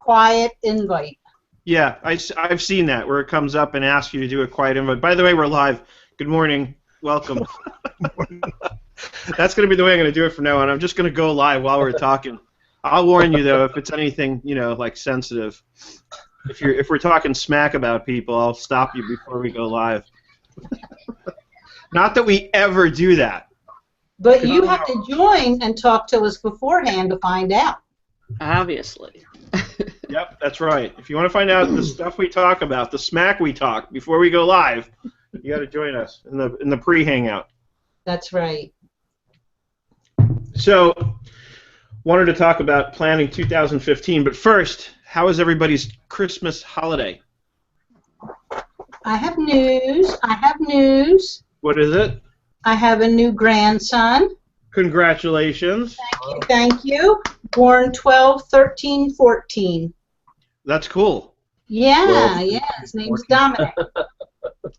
quiet invite. Yeah, I've seen that where it comes up and asks you to do a quiet invite. By the way, we're live. Good morning. Welcome. That's going to be the way I'm going to do it from now on. I'm just going to go live while we're talking. I'll warn you though, if it's anything, like sensitive. If we're talking smack about people, I'll stop you before we go live. Not that we ever do that. But you have to join and talk to us beforehand to find out. Obviously. Yep, that's right. If you want to find out the stuff we talk about, the smack we talk before we go live, you got to join us in the pre-hangout. That's right. So, wanted to talk about planning 2015, but first, how is everybody's Christmas holiday? I have news. What is it? I have a new grandson. Congratulations. Thank you. Born 12/13/14. That's cool. Yeah, his name's Dominic.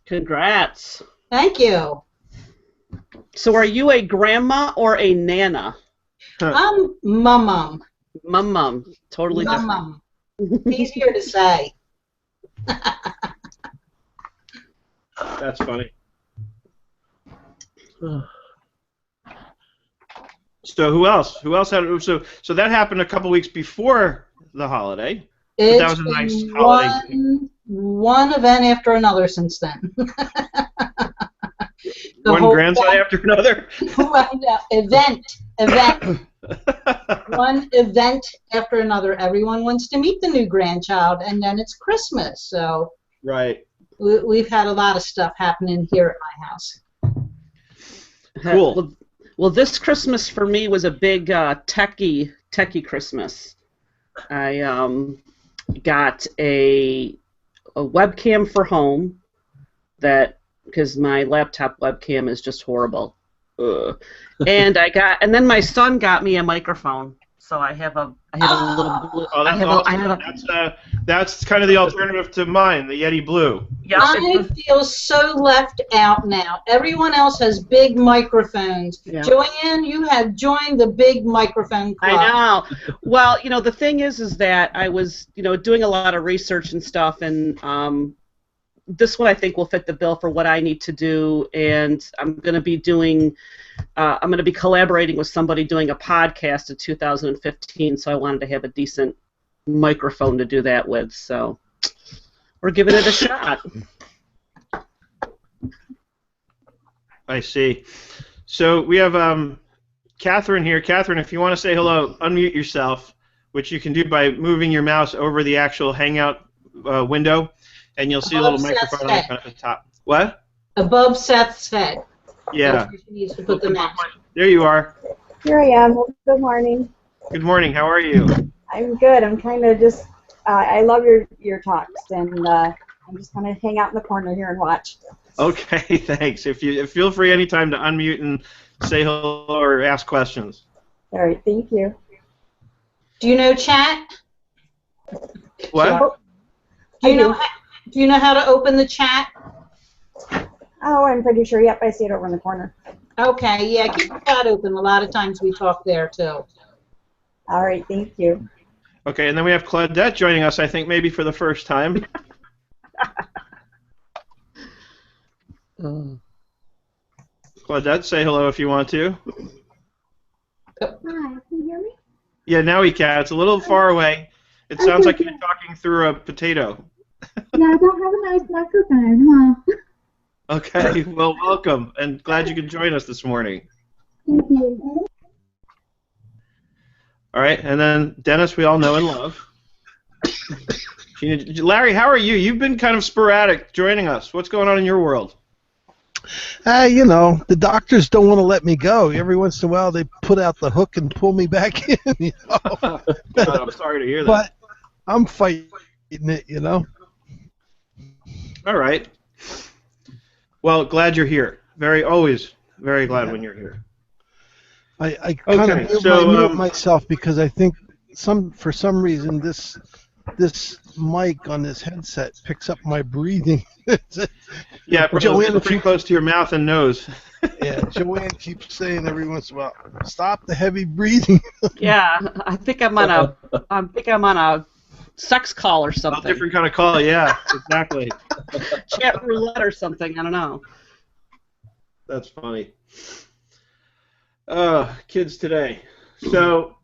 Congrats. Thank you. So are you a grandma or a nana? I'm mum. Mum. Totally different. Mum. Easier to say. That's funny. So who else? Who else had? So that happened a couple weeks before the holiday. It's that was a nice holiday. One event after another since then. One grandson after another. Event. One event after another. Everyone wants to meet the new grandchild, and then it's Christmas. So right. We've had a lot of stuff happening here at my house. Cool. Well, this Christmas for me was a big techie Christmas. I got a webcam for home because my laptop webcam is just horrible. And then my son got me a microphone. So I have a little blue. Oh, that's awesome. That's kind of the alternative to mine, the Yeti Blue. Yeah, I feel so left out now. Everyone else has big microphones. Yeah. Joanne, you have joined the big microphone club. I know. Well, the thing is that I was, doing a lot of research and stuff, and this one I think will fit the bill for what I need to do, and I'm going to be collaborating with somebody doing a podcast in 2015, so I wanted to have a decent microphone to do that with, so we're giving it a shot. I see. So we have Catherine here. Catherine, if you want to say hello, unmute yourself, which you can do by moving your mouse over the actual Hangout window, and you'll see a little microphone icon at the top. What? Above Seth's head. Yeah. She needs to put the mouse. There you are. Here I am. Good morning. Good morning. How are you? I'm good. I'm kind of just, I love your talks, and I'm just going to hang out in the corner here and watch. Okay, thanks. Feel free anytime to unmute and say hello or ask questions. All right, thank you. Do you know chat? What? Do you know how to open the chat? Oh, I'm pretty sure. Yep, I see it over in the corner. Okay, yeah, keep the chat open. A lot of times we talk there, too. All right, thank you. Okay, and then we have Claudette joining us, I think, maybe for the first time. Claudette, say hello if you want to. Hi, can you hear me? Yeah, now we can. It's a little far away. It sounds like you're talking through a potato. Yeah, I don't have a nice microphone, huh? Okay, well, welcome, and glad you could join us this morning. Thank you. All right, and then Dennis, we all know and love. Larry, how are you? You've been kind of sporadic joining us. What's going on in your world? The doctors don't want to let me go. Every once in a while, they put out the hook and pull me back in. God, I'm sorry to hear that. But I'm fighting it, All right. Well, glad you're here. Always very glad when you're here. I kind of mute myself because I think for some reason this mic on this headset picks up my breathing. Yeah, Joanne, pretty close to your mouth and nose. Yeah, Joanne keeps saying every once in a while, "Stop the heavy breathing." Yeah, I think I'm on a sex call or A something. different kind of call, yeah, exactly. Chat roulette or something. I don't know. That's funny. Kids today. So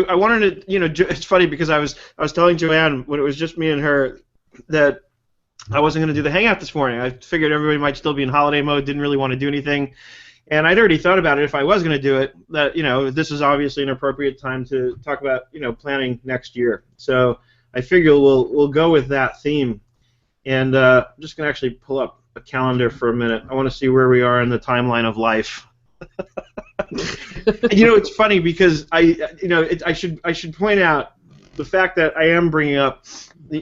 I wanted to, it's funny because I was telling Joanne when it was just me and her that I wasn't going to do the hangout this morning. I figured everybody might still be in holiday mode, didn't really want to do anything. And I'd already thought about it if I was going to do it, that, this is obviously an appropriate time to talk about, planning next year. So I figure we'll go with that theme. And I'm just going to actually pull up a calendar for a minute. I want to see where we are in the timeline of life. It's funny because I should point out the fact that I am bringing up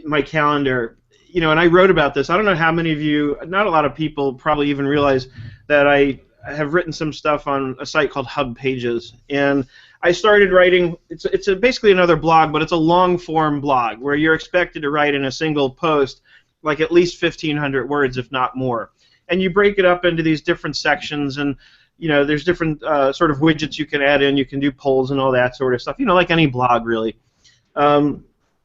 my calendar. And I wrote about this. I don't know how many of you, not a lot of people probably even realize that I have written some stuff on a site called Hub Pages, and I started writing. It's basically another blog, but it's a long-form blog where you're expected to write in a single post like at least 1,500 words, if not more. And you break it up into these different sections, and there's different sort of widgets you can add in. You can do polls and all that sort of stuff. Like any blog, really.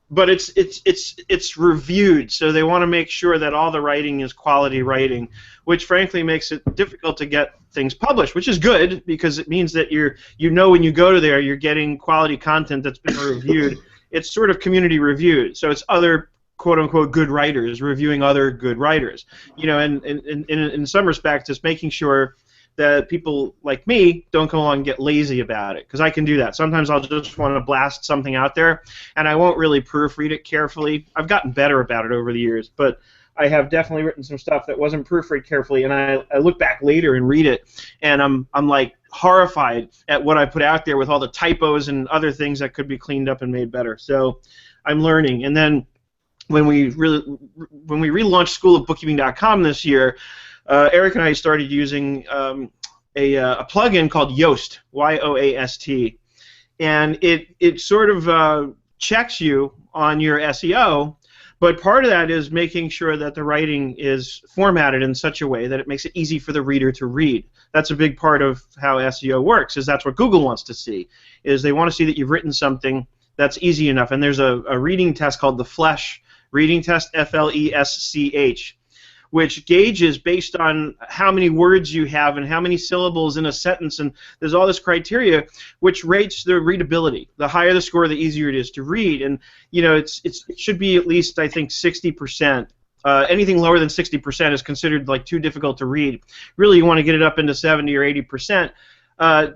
But it's reviewed, so they want to make sure that all the writing is quality writing, which frankly makes it difficult to get things published, which is good because it means that when you go to there, you're getting quality content that's been reviewed. It's sort of community reviewed, so it's other quote-unquote good writers reviewing other good writers. And in some respects, it's making sure that people like me don't come along and get lazy about it, because I can do that. Sometimes I'll just want to blast something out there, and I won't really proofread it carefully. I've gotten better about it over the years, but I have definitely written some stuff that wasn't proofread carefully, and I look back later and read it, and I'm like horrified at what I put out there with all the typos and other things that could be cleaned up and made better. So I'm learning. And then when we relaunched schoolofbookkeeping.com this year, Eric and I started using a plugin called Yoast, Y-O-A-S-T, and it sort of checks you on your SEO, but part of that is making sure that the writing is formatted in such a way that it makes it easy for the reader to read. That's a big part of how SEO works, is that's what Google wants to see, is they want to see that you've written something that's easy enough. And there's a reading test called the FLESH reading test, F-L-E-S-C-H, which gauges based on how many words you have and how many syllables in a sentence, and there's all this criteria which rates the readability. The higher the score, the easier it is to read, and it should be at least, I think, 60%. Anything lower than 60% is considered like too difficult to read. Really, you want to get it up into 70 or 80%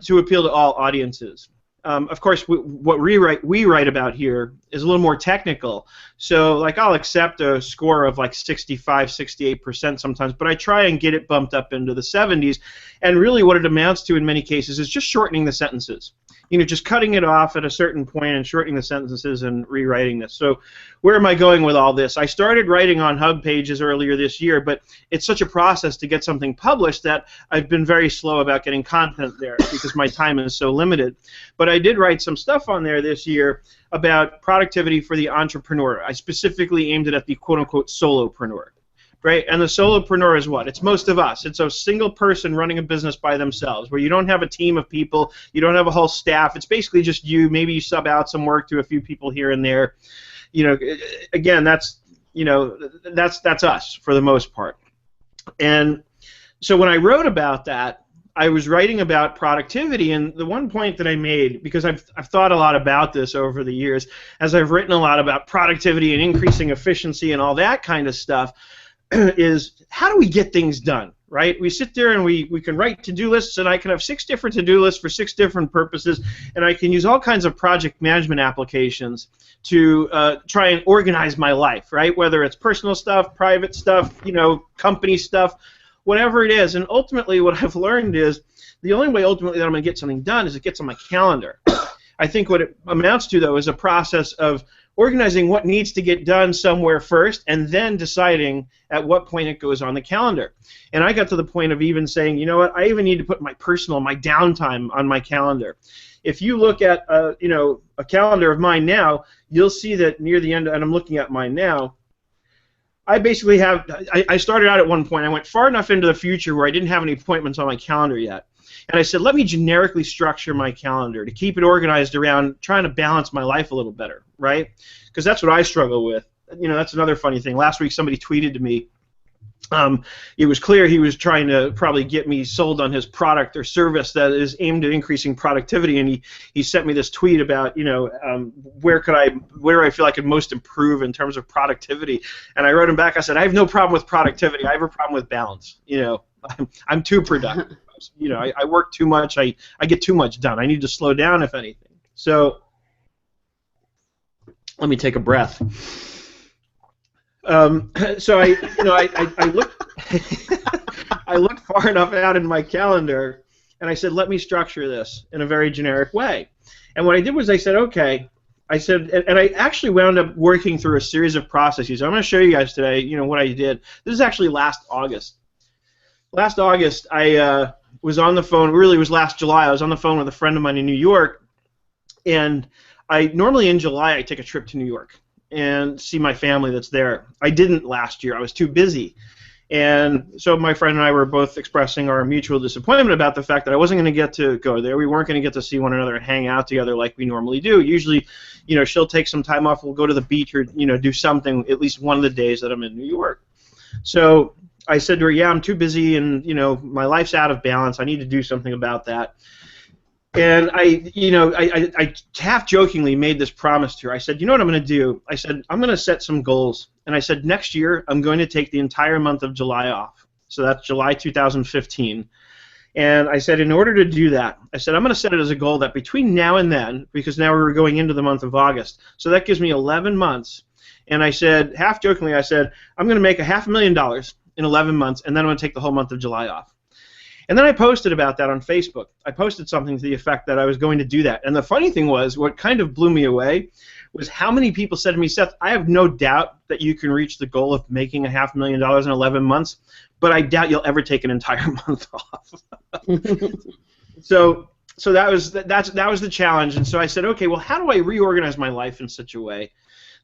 to appeal to all audiences. Of course, what we write about here is a little more technical. So, like, I'll accept a score of like 65, 68% sometimes, but I try and get it bumped up into the 70s. And really, what it amounts to in many cases is just shortening the sentences. Just cutting it off at a certain point and shortening the sentences and rewriting this. So, where am I going with all this? I started writing on Hub Pages earlier this year, but it's such a process to get something published that I've been very slow about getting content there because my time is so limited. But I did write some stuff on there this year about productivity for the entrepreneur. I specifically aimed it at the quote-unquote solopreneur. Right? And the solopreneur is what? It's most of us. It's a single person running a business by themselves, where you don't have a team of people, you don't have a whole staff. It's basically just you. Maybe you sub out some work to a few people here and there. Again, that's us for the most part. And so when I wrote about that, I was writing about productivity, and the one point that I made, because I've thought a lot about this over the years, as I've written a lot about productivity and increasing efficiency and all that kind of stuff, is how do we get things done, right? We sit there and we can write to-do lists, and I can have 6 different to-do lists for 6 different purposes, and I can use all kinds of project management applications to try and organize my life, right? Whether it's personal stuff, private stuff, company stuff, whatever it is. And ultimately what I've learned is the only way ultimately that I'm going to get something done is it gets on my calendar. I think what it amounts to, though, is a process of organizing what needs to get done somewhere first, and then deciding at what point it goes on the calendar. And I got to the point of even saying, you know what, I even need to put my downtime on my calendar. If you look at a calendar of mine now, you'll see that near the end, and I'm looking at mine now, I basically have, I started out at one point, I went far enough into the future where I didn't have any appointments on my calendar yet. And I said, let me generically structure my calendar to keep it organized around trying to balance my life a little better, right? Because that's what I struggle with. You know, that's another funny thing. Last week somebody tweeted to me. It was clear he was trying to probably get me sold on his product or service that is aimed at increasing productivity, and he sent me this tweet about, you know, where do I feel I could most improve in terms of productivity. And I wrote him back. I said, I have no problem with productivity. I have a problem with balance. You know, I'm too productive. You know, I work too much. I get too much done. I need to slow down, if anything. So let me take a breath. So I looked I looked far enough out in my calendar, and I said, let me structure this in a very generic way. And what I did was I said, okay. I said, and I actually wound up working through a series of processes. I'm going to show you guys today, you know, what I did. This is actually last August. Last August, I was on the phone. Really, it was last July. I was on the phone with a friend of mine in New York, and normally in July I take a trip to New York and see my family that's there. I didn't last year. I was too busy. And so my friend and I were both expressing our mutual disappointment about the fact that I wasn't going to get to go there. We weren't going to get to see one another and hang out together like we normally do. Usually, you know, she'll take some time off, we'll go to the beach or, you know, do something at least one of the days that I'm in New York. So I said to her, yeah, I'm too busy and, you know, my life's out of balance. I need to do something about that. And I half jokingly made this promise to her. I said, you know what I'm going to do? I said, I'm going to set some goals. And I said, next year I'm going to take the entire month of July off. So that's July 2015. And I said, in order to do that, I said, I'm going to set it as a goal that between now and then, because now we're going into the month of August, so that gives me 11 months. And I said, half jokingly, I said, I'm going to make $500,000 in 11 months, and then I'm going to take the whole month of July off. And then I posted about that on Facebook. I posted something to the effect that I was going to do that. And the funny thing was, what kind of blew me away was how many people said to me, Seth, I have no doubt that you can reach the goal of making $500,000 in 11 months, but I doubt you'll ever take an entire month off. So that was the challenge. And so I said, okay, well, how do I reorganize my life in such a way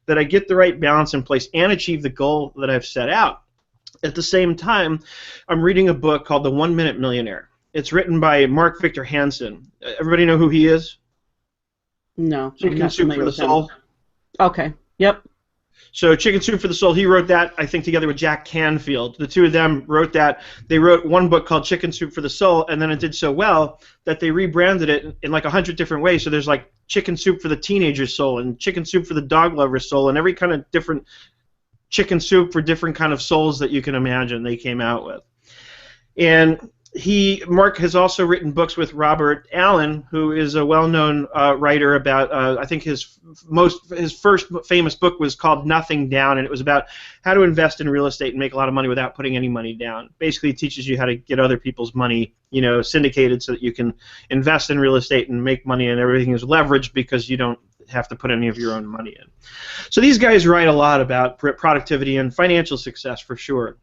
that I get the right balance in place and achieve the goal that I've set out? At the same time, I'm reading a book called The 1 Minute Millionaire. It's written by Mark Victor Hansen. Everybody know who he is? No. Chicken Soup for the Soul. Okay. Yep. So Chicken Soup for the Soul, he wrote that, I think, together with Jack Canfield. The two of them wrote that. They wrote one book called Chicken Soup for the Soul, and then it did so well that they rebranded it in like 100 different ways. So there's like Chicken Soup for the Teenager's Soul and Chicken Soup for the Dog Lover's Soul and every kind of different chicken soup for different kind of souls that you can imagine they came out with. And Mark has also written books with Robert Allen, who is a well-known writer about, I think his first famous book was called Nothing Down, and it was about how to invest in real estate and make a lot of money without putting any money down. Basically, it teaches you how to get other people's money, you know, syndicated so that you can invest in real estate and make money, and everything is leveraged because you don't have to put any of your own money in. So these guys write a lot about productivity and financial success for sure.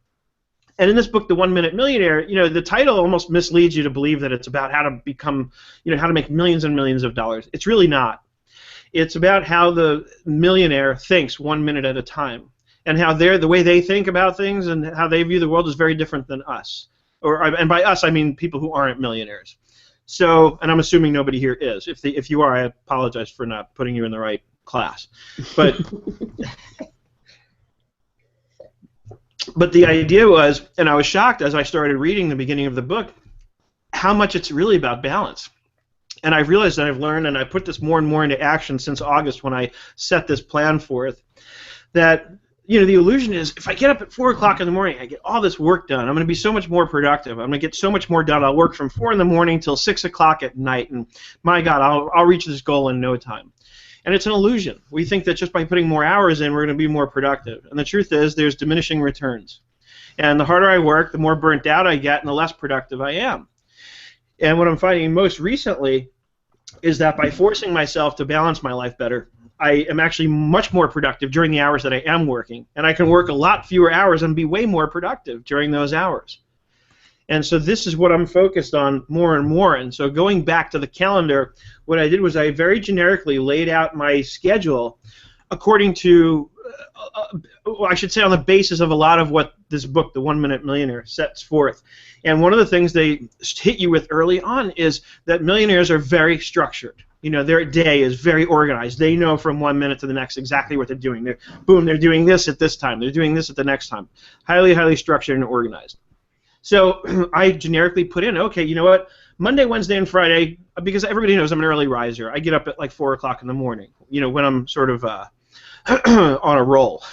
And in this book, The 1 Minute Millionaire, you know, the title almost misleads you to believe that it's about how to become, you know, how to make millions and millions of dollars. It's really not. It's about how the millionaire thinks 1 minute at a time, and how the way they think about things and how they view the world is very different than us. And by us, I mean people who aren't millionaires. So, and I'm assuming nobody here is. If you are, I apologize for not putting you in the right class. But but the idea was, and I was shocked as I started reading the beginning of the book, how much it's really about balance. And I've realized that I've learned, and I put this more and more into action since August when I set this plan forth, that, you know, the illusion is if I get up at 4 o'clock in the morning, I get all this work done. I'm going to be so much more productive. I'm going to get so much more done. I'll work from 4 in the morning till 6 o'clock at night, and my God, I'll reach this goal in no time. And it's an illusion. We think that just by putting more hours in, we're going to be more productive. And the truth is, there's diminishing returns. And the harder I work, the more burnt out I get, and the less productive I am. And what I'm finding most recently is that by forcing myself to balance my life better, I am actually much more productive during the hours that I am working, and I can work a lot fewer hours and be way more productive during those hours. And so this is what I'm focused on more and more. And so going back to the calendar, what I did was I very generically laid out my schedule according to, I should say on the basis of a lot of what this book, The 1 Minute Millionaire, sets forth. And one of the things they hit you with early on is that millionaires are very structured. You know, their day is very organized. They know from 1 minute to the next exactly what they're doing. They're doing this at this time. They're doing this at the next time. Highly, highly structured and organized. So I generically put in, okay, you know what? Monday, Wednesday, and Friday, because everybody knows I'm an early riser. I get up at like 4 o'clock in the morning, you know, when I'm sort of on a roll.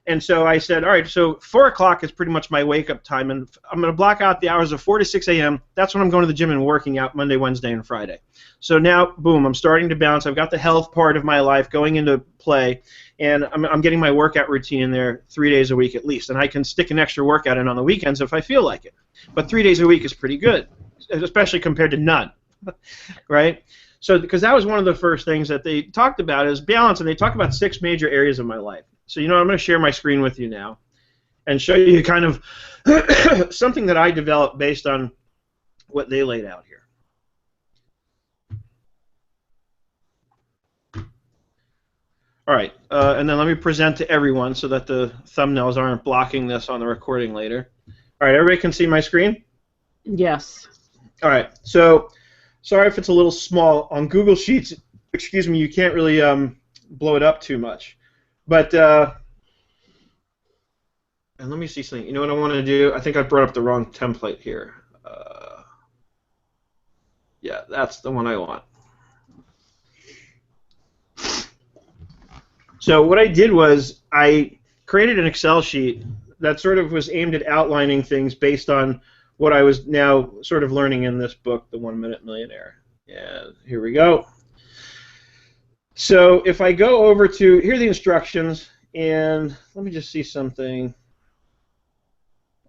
And so I said, all right, so 4 o'clock is pretty much my wake-up time, and I'm going to block out the hours of 4 to 6 a.m. That's when I'm going to the gym and working out Monday, Wednesday, and Friday. So now, boom, I'm starting to balance. I've got the health part of my life going into play, and I'm getting my workout routine in there 3 days a week at least, and I can stick an extra workout in on the weekends if I feel like it. But 3 days a week is pretty good, especially compared to none, right? So, because that was one of the first things that they talked about is balance, and they talk about 6 major areas of my life. So, you know, I'm going to share my screen with you now and show you kind of something that I developed based on what they laid out here. All right, and then let me present to everyone so that the thumbnails aren't blocking this on the recording later. All right, everybody can see my screen? Yes. All right, so sorry if it's a little small. On Google Sheets, excuse me, you can't really blow it up too much. But, and let me see something. You know what I want to do? I think I brought up the wrong template here. Yeah, that's the one I want. So what I did was I created an Excel sheet that sort of was aimed at outlining things based on what I was now sort of learning in this book, The 1 Minute Millionaire. And here we go. So if I go over to, here are the instructions, and let me just see something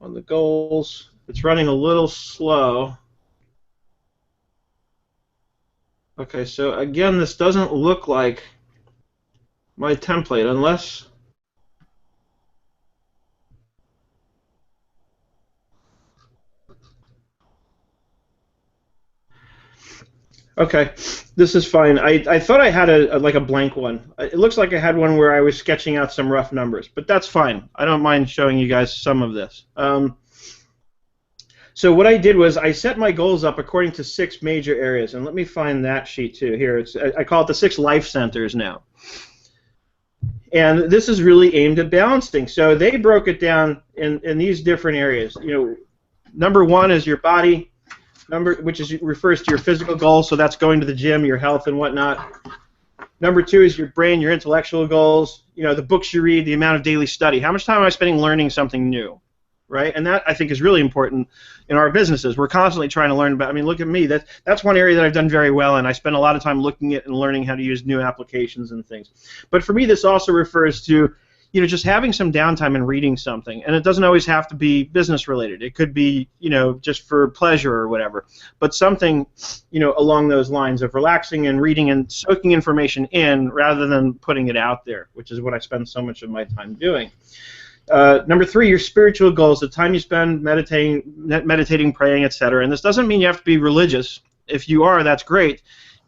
on the goals. It's running a little slow. Okay, so again, this doesn't look like my template unless... Okay, this is fine. I thought I had like a blank one. It looks like I had one where I was sketching out some rough numbers, but that's fine. I don't mind showing you guys some of this. So what I did was I set my goals up according to 6 major areas, and let me find that sheet too. Here, I call it the 6 life centers now. And this is really aimed at balancing. So they broke it down in these different areas. You know, number 1 is your body. Which refers to your physical goals, so that's going to the gym, your health and whatnot. Number 2 is your brain, your intellectual goals, you know, the books you read, the amount of daily study. How much time am I spending learning something new, right? And that, I think, is really important in our businesses. We're constantly trying to learn about, I mean, look at me. That's one area that I've done very well in. I spend a lot of time looking at and learning how to use new applications and things. But for me, this also refers to, you know, just having some downtime and reading something. And it doesn't always have to be business related. It could be, you know, just for pleasure or whatever. But something, you know, along those lines of relaxing and reading and soaking information in rather than putting it out there, which is what I spend so much of my time doing. Number 3, your spiritual goals, the time you spend meditating, praying, etc. And this doesn't mean you have to be religious. If you are, that's great.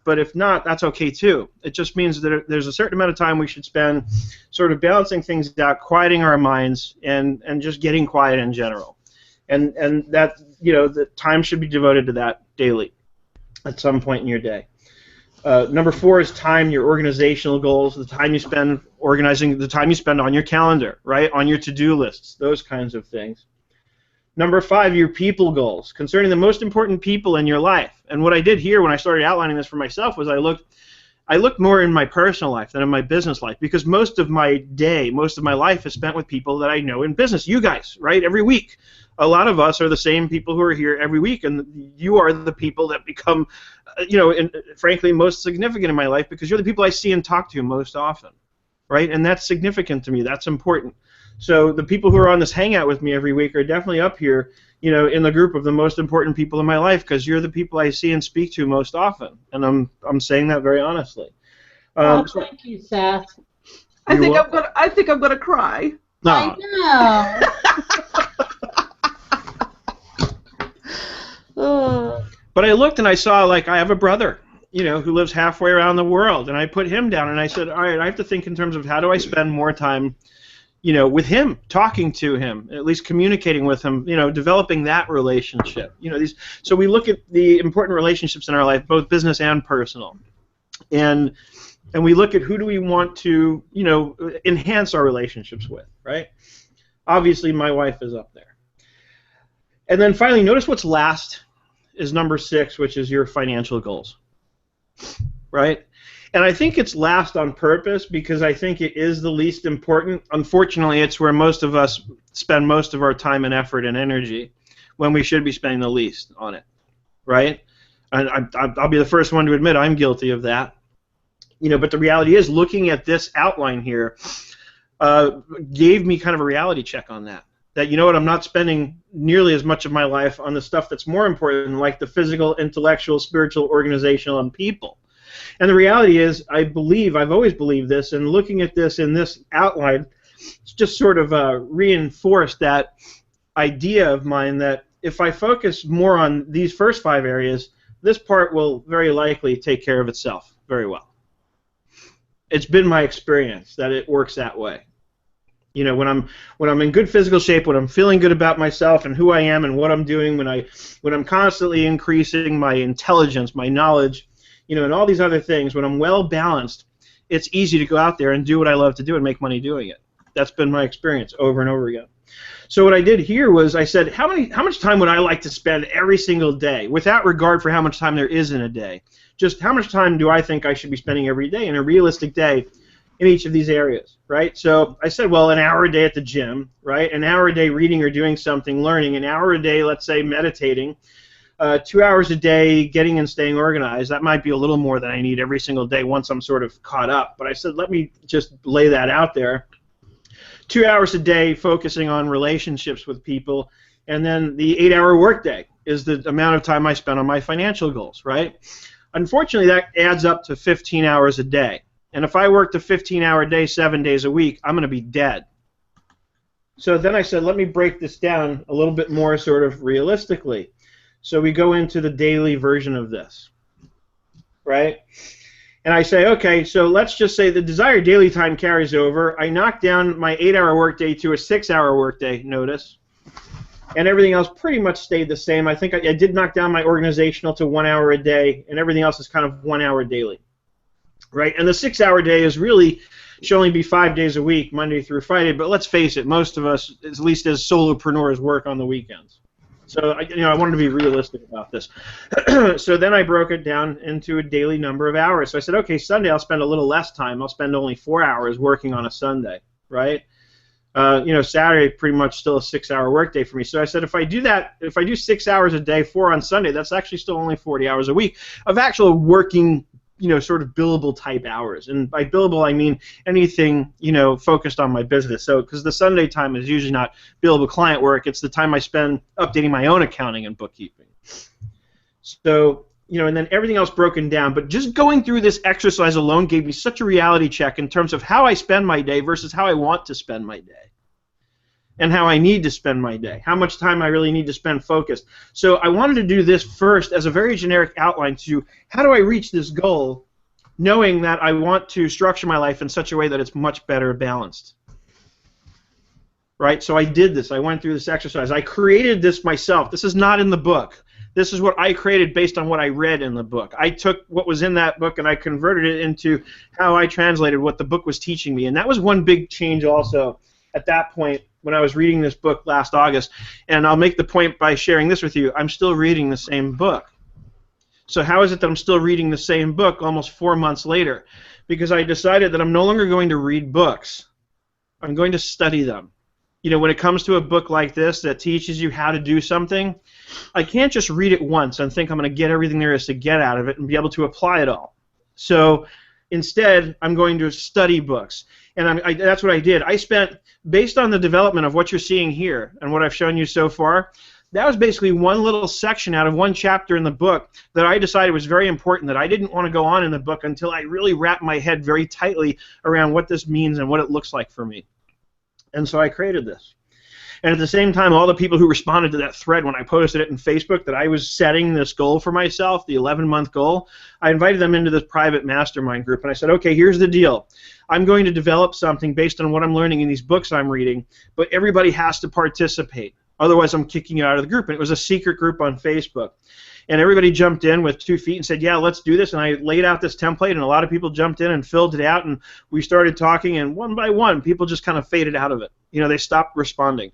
But if not, that's okay too. It just means that there's a certain amount of time we should spend sort of balancing things out, quieting our minds, and just getting quiet in general. And that, you know, the time should be devoted to that daily at some point in your day. Number 4 is time, your organizational goals, the time you spend organizing, the time you spend on your calendar, right, on your to-do lists, those kinds of things. Number 5, your people goals, concerning the most important people in your life. And what I did here when I started outlining this for myself was I looked more in my personal life than in my business life, because most of my day, most of my life is spent with people that I know in business. You guys, right, every week. A lot of us are the same people who are here every week, and you are the people that become, you know, frankly, most significant in my life because you're the people I see and talk to most often, right? And that's significant to me. That's important. So the people who are on this hangout with me every week are definitely up here, you know, in the group of the most important people in my life because you're the people I see and speak to most often, and I'm saying that very honestly. Thank you, Seth. I think I'm gonna cry. No. I know. But I looked and I saw, like, I have a brother, who lives halfway around the world, and I put him down, and I said, all right, I have to think in terms of how do I spend more time, with him, talking to him, at least communicating with him, developing that relationship. So we look at the important relationships in our life, both business and personal, and we look at who do we want to, enhance our relationships with, right? Obviously, my wife is up there. And then finally, notice what's last is number 6, which is your financial goals, right? And I think it's last on purpose because I think it is the least important. Unfortunately, it's where most of us spend most of our time and effort and energy when we should be spending the least on it, right? And I'll be the first one to admit I'm guilty of that. But the reality is, looking at this outline here gave me kind of a reality check on that. That, I'm not spending nearly as much of my life on the stuff that's more important, like the physical, intellectual, spiritual, organizational, and people. And the reality is, I've always believed this, and looking at this in this outline, it's just sort of reinforced that idea of mine that if I focus more on these first 5 areas, this part will very likely take care of itself very well. It's been my experience that it works that way. When I'm in good physical shape, when I'm feeling good about myself and who I am and what I'm doing, when I'm constantly increasing my intelligence, my knowledge, and all these other things, when I'm well balanced, it's easy to go out there and do what I love to do and make money doing it. That's been my experience over and over again. So what I did here was I said, how much time would I like to spend every single day, without regard for how much time there is in a day? Just how much time do I think I should be spending every day in a realistic day in each of these areas, right? So I said, well, an hour a day at the gym, right? An hour a day reading or doing something, learning. An hour a day, let's say, meditating. 2 hours a day getting and staying organized. That might be a little more than I need every single day once I'm sort of caught up. But I said, let me just lay that out there. 2 hours a day focusing on relationships with people. And then the 8-hour workday is the amount of time I spend on my financial goals, right? Unfortunately, that adds up to 15 hours a day. And if I worked a 15-hour day 7 days a week, I'm going to be dead. So then I said, let me break this down a little bit more sort of realistically. So we go into the daily version of this, right? And I say, okay, so let's just say the desired daily time carries over. I knock down my 8-hour workday to a 6-hour workday, notice. And everything else pretty much stayed the same. I think I did knock down my organizational to 1 hour a day, and everything else is kind of 1 hour daily, right? And the 6-hour day is really should only be 5 days a week, Monday through Friday. But let's face it, most of us, at least as solopreneurs, work on the weekends. So I wanted to be realistic about this. So then I broke it down into a daily number of hours. So I said, okay, Sunday I'll spend a little less time. I'll spend only 4 hours working on a Sunday, right? Saturday pretty much still a 6-hour workday for me. So I said, if I do that, if I do 6 hours a day, 4 on Sunday, that's actually still only 40 hours a week of actual working, sort of billable type hours. And by billable, I mean anything, focused on my business. So, because the Sunday time is usually not billable client work, it's the time I spend updating my own accounting and bookkeeping. So, and then everything else broken down. But just going through this exercise alone gave me such a reality check in terms of how I spend my day versus how I want to spend my day. And how I need to spend my day, how much time I really need to spend focused. So I wanted to do this first as a very generic outline to how do I reach this goal, knowing that I want to structure my life in such a way that it's much better balanced. Right? So I did this. I went through this exercise. I created this myself. This is not in the book. This is what I created based on what I read in the book. I took what was in that book and I converted it into how I translated what the book was teaching me. And that was one big change also at that point when I was reading this book last August. And I'll make the point by sharing this with you. I'm still reading the same book. So how is it that I'm still reading the same book almost 4 months later? Because I decided that I'm no longer going to read books. I'm going to study them. When it comes to a book like this that teaches you how to do something, I can't just read it once and think I'm going to get everything there is to get out of it and be able to apply it all. So instead, I'm going to study books. And that's what I did. I spent, based on the development of what you're seeing here and what I've shown you so far, that was basically one little section out of one chapter in the book that I decided was very important, that I didn't want to go on in the book until I really wrapped my head very tightly around what this means and what it looks like for me. And so I created this. And at the same time, all the people who responded to that thread when I posted it in Facebook that I was setting this goal for myself, the 11-month goal, I invited them into this private mastermind group, and I said, okay, here's the deal. I'm going to develop something based on what I'm learning in these books I'm reading, but everybody has to participate. Otherwise, I'm kicking you out of the group. And it was a secret group on Facebook. And everybody jumped in with 2 feet and said, yeah, let's do this. And I laid out this template, and a lot of people jumped in and filled it out, and we started talking, and one by one, people just kind of faded out of it. You know, they stopped responding.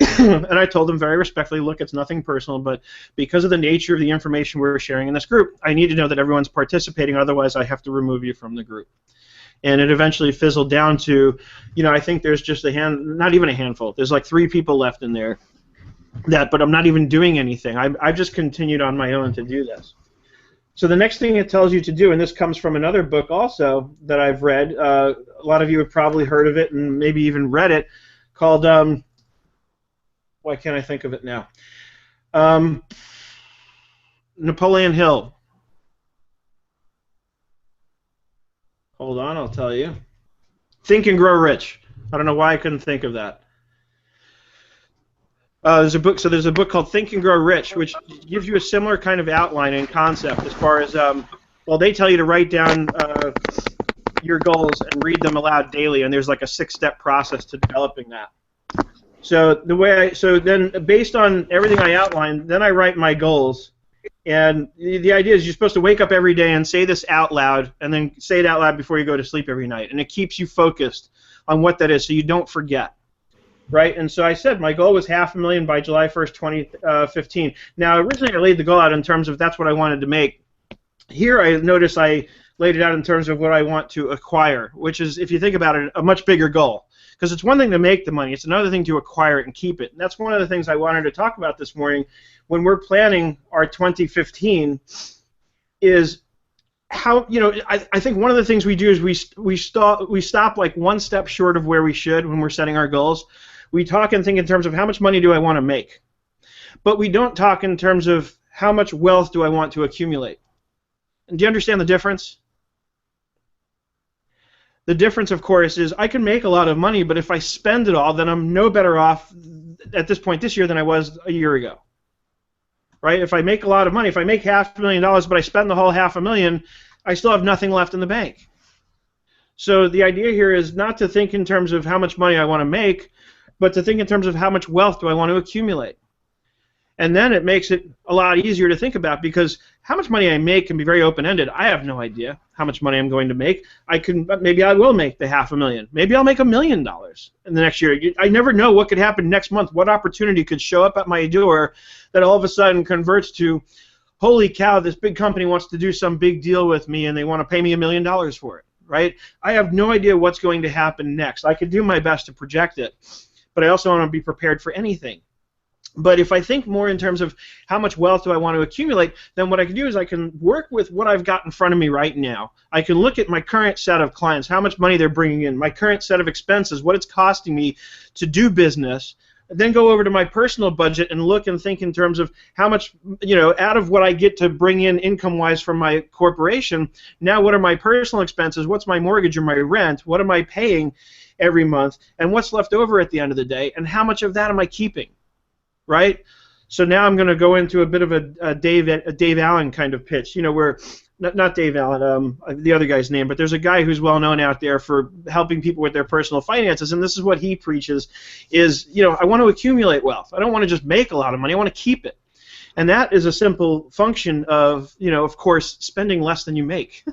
And I told them very respectfully, look, it's nothing personal, but because of the nature of the information we're sharing in this group, I need to know that everyone's participating, otherwise I have to remove you from the group. And it eventually fizzled down to, you know, I think there's just not even a handful. There's like 3 people left in there. But I'm not even doing anything. I've just continued on my own to do this. So the next thing it tells you to do, and this comes from another book also that I've read, a lot of you have probably heard of it and maybe even read it, called, why can't I think of it now? Napoleon Hill. Hold on, I'll tell you. Think and Grow Rich. I don't know why I couldn't think of that. There's a book called Think and Grow Rich, which gives you a similar kind of outline and concept as far as, well, they tell you to write down your goals and read them aloud daily, and there's like a 6-step process to developing that. So then based on everything I outlined, then I write my goals, and the idea is you're supposed to wake up every day and say this out loud, and then say it out loud before you go to sleep every night, and it keeps you focused on what that is, so you don't forget. Right, and so I said my goal was $500,000 by July 1st, 2015. Now, originally I laid the goal out in terms of that's what I wanted to make. Here I notice I laid it out in terms of what I want to acquire, which is, if you think about it, a much bigger goal. Because it's one thing to make the money, it's another thing to acquire it and keep it. And that's one of the things I wanted to talk about this morning when we're planning our 2015 is how, you know, I think one of the things we do is we stop like one step short of where we should when we're setting our goals. We talk and think in terms of how much money do I want to make, but we don't talk in terms of how much wealth do I want to accumulate. And do you understand the difference? The difference, of course, is I can make a lot of money, but if I spend it all, then I'm no better off at this point this year than I was a year ago. Right? If I make a lot of money, if I make $500,000, but I spend the whole $500,000, I still have nothing left in the bank. So the idea here is not to think in terms of how much money I want to make, but to think in terms of how much wealth do I want to accumulate. And then it makes it a lot easier to think about, because how much money I make can be very open-ended. I have no idea how much money I'm going to make. Maybe I will make the $500,000. Maybe I'll make $1 million in the next year. I never know what could happen next month. What opportunity could show up at my door that all of a sudden converts to, holy cow, this big company wants to do some big deal with me and they want to pay me $1 million for it. Right? I have no idea what's going to happen next. I could do my best to project it, but I also want to be prepared for anything. But if I think more in terms of how much wealth do I want to accumulate, then what I can do is I can work with what I've got in front of me right now. I can look at my current set of clients, how much money they're bringing in, my current set of expenses, what it's costing me to do business, then go over to my personal budget and look and think in terms of how much, you know, out of what I get to bring in income-wise from my corporation, now what are my personal expenses, what's my mortgage or my rent, what am I paying every month, and what's left over at the end of the day, and how much of that am I keeping? Right? So now I'm going to go into a bit of a Dave Allen kind of pitch. You know, where not Dave Allen, the other guy's name, but there's a guy who's well known out there for helping people with their personal finances, and this is what he preaches: is, you know, I want to accumulate wealth. I don't want to just make a lot of money. I want to keep it, and that is a simple function of, you know, of course, spending less than you make.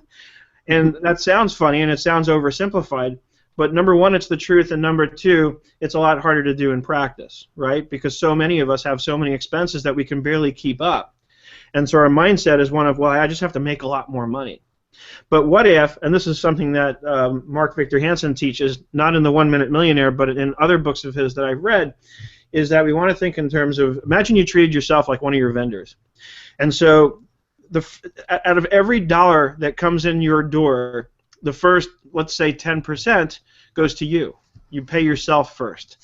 And that sounds funny and it sounds oversimplified. But number one, it's the truth, and number two, it's a lot harder to do in practice, right? Because so many of us have so many expenses that we can barely keep up. And so our mindset is one of, well, I just have to make a lot more money. But what if, and this is something that Mark Victor Hansen teaches, not in the 1 Minute Millionaire, but in other books of his that I've read, is that we want to think in terms of, imagine you treated yourself like one of your vendors. And so out of every dollar that comes in your door, the first, let's say 10%, goes to you. You pay yourself first.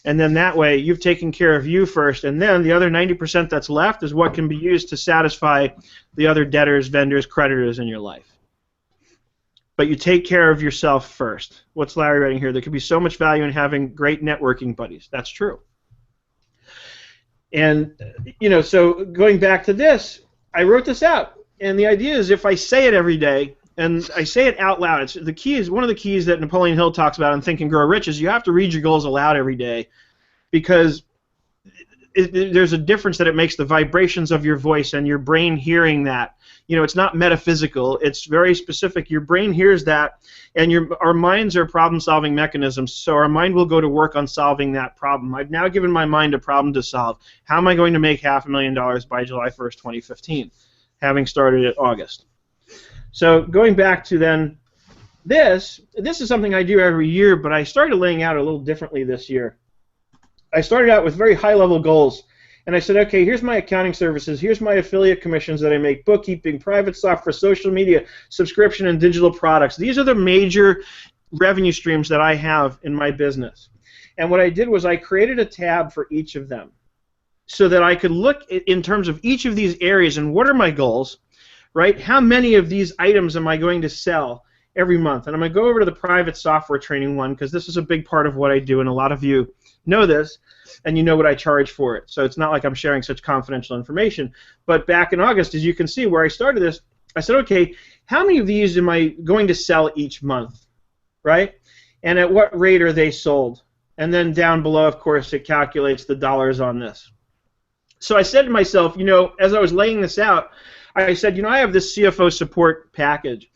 And then that way you've taken care of you first, and then the other 90% that's left is what can be used to satisfy the other debtors, vendors, creditors in your life. But you take care of yourself first. What's Larry writing here? There could be so much value in having great networking buddies. That's true. And, so going back to this, I wrote this out. And the idea is if I say it every day, and I say it out loud, one of the keys that Napoleon Hill talks about in Think and Grow Rich is you have to read your goals aloud every day, because there's a difference that it makes the vibrations of your voice and your brain hearing that. It's not metaphysical. It's very specific. Your brain hears that, and our minds are problem-solving mechanisms, so our mind will go to work on solving that problem. I've now given my mind a problem to solve. How am I going to make $500,000 by July 1st, 2015, having started at August? So going back to then this is something I do every year, but I started laying out a little differently this year. I started out with very high-level goals, and I said, okay, here's my accounting services, here's my affiliate commissions that I make, bookkeeping, private software, social media, subscription, and digital products. These are the major revenue streams that I have in my business. And what I did was I created a tab for each of them so that I could look in terms of each of these areas and what are my goals, right? How many of these items am I going to sell every month? And I'm going to go over to the private software training one because this is a big part of what I do, and a lot of you know this, and you know what I charge for it. So it's not like I'm sharing such confidential information. But back in August, as you can see, where I started this, I said, okay, how many of these am I going to sell each month, right? And at what rate are they sold? And then down below, of course, it calculates the dollars on this. So I said to myself, as I was laying this out, I said, I have this CFO support package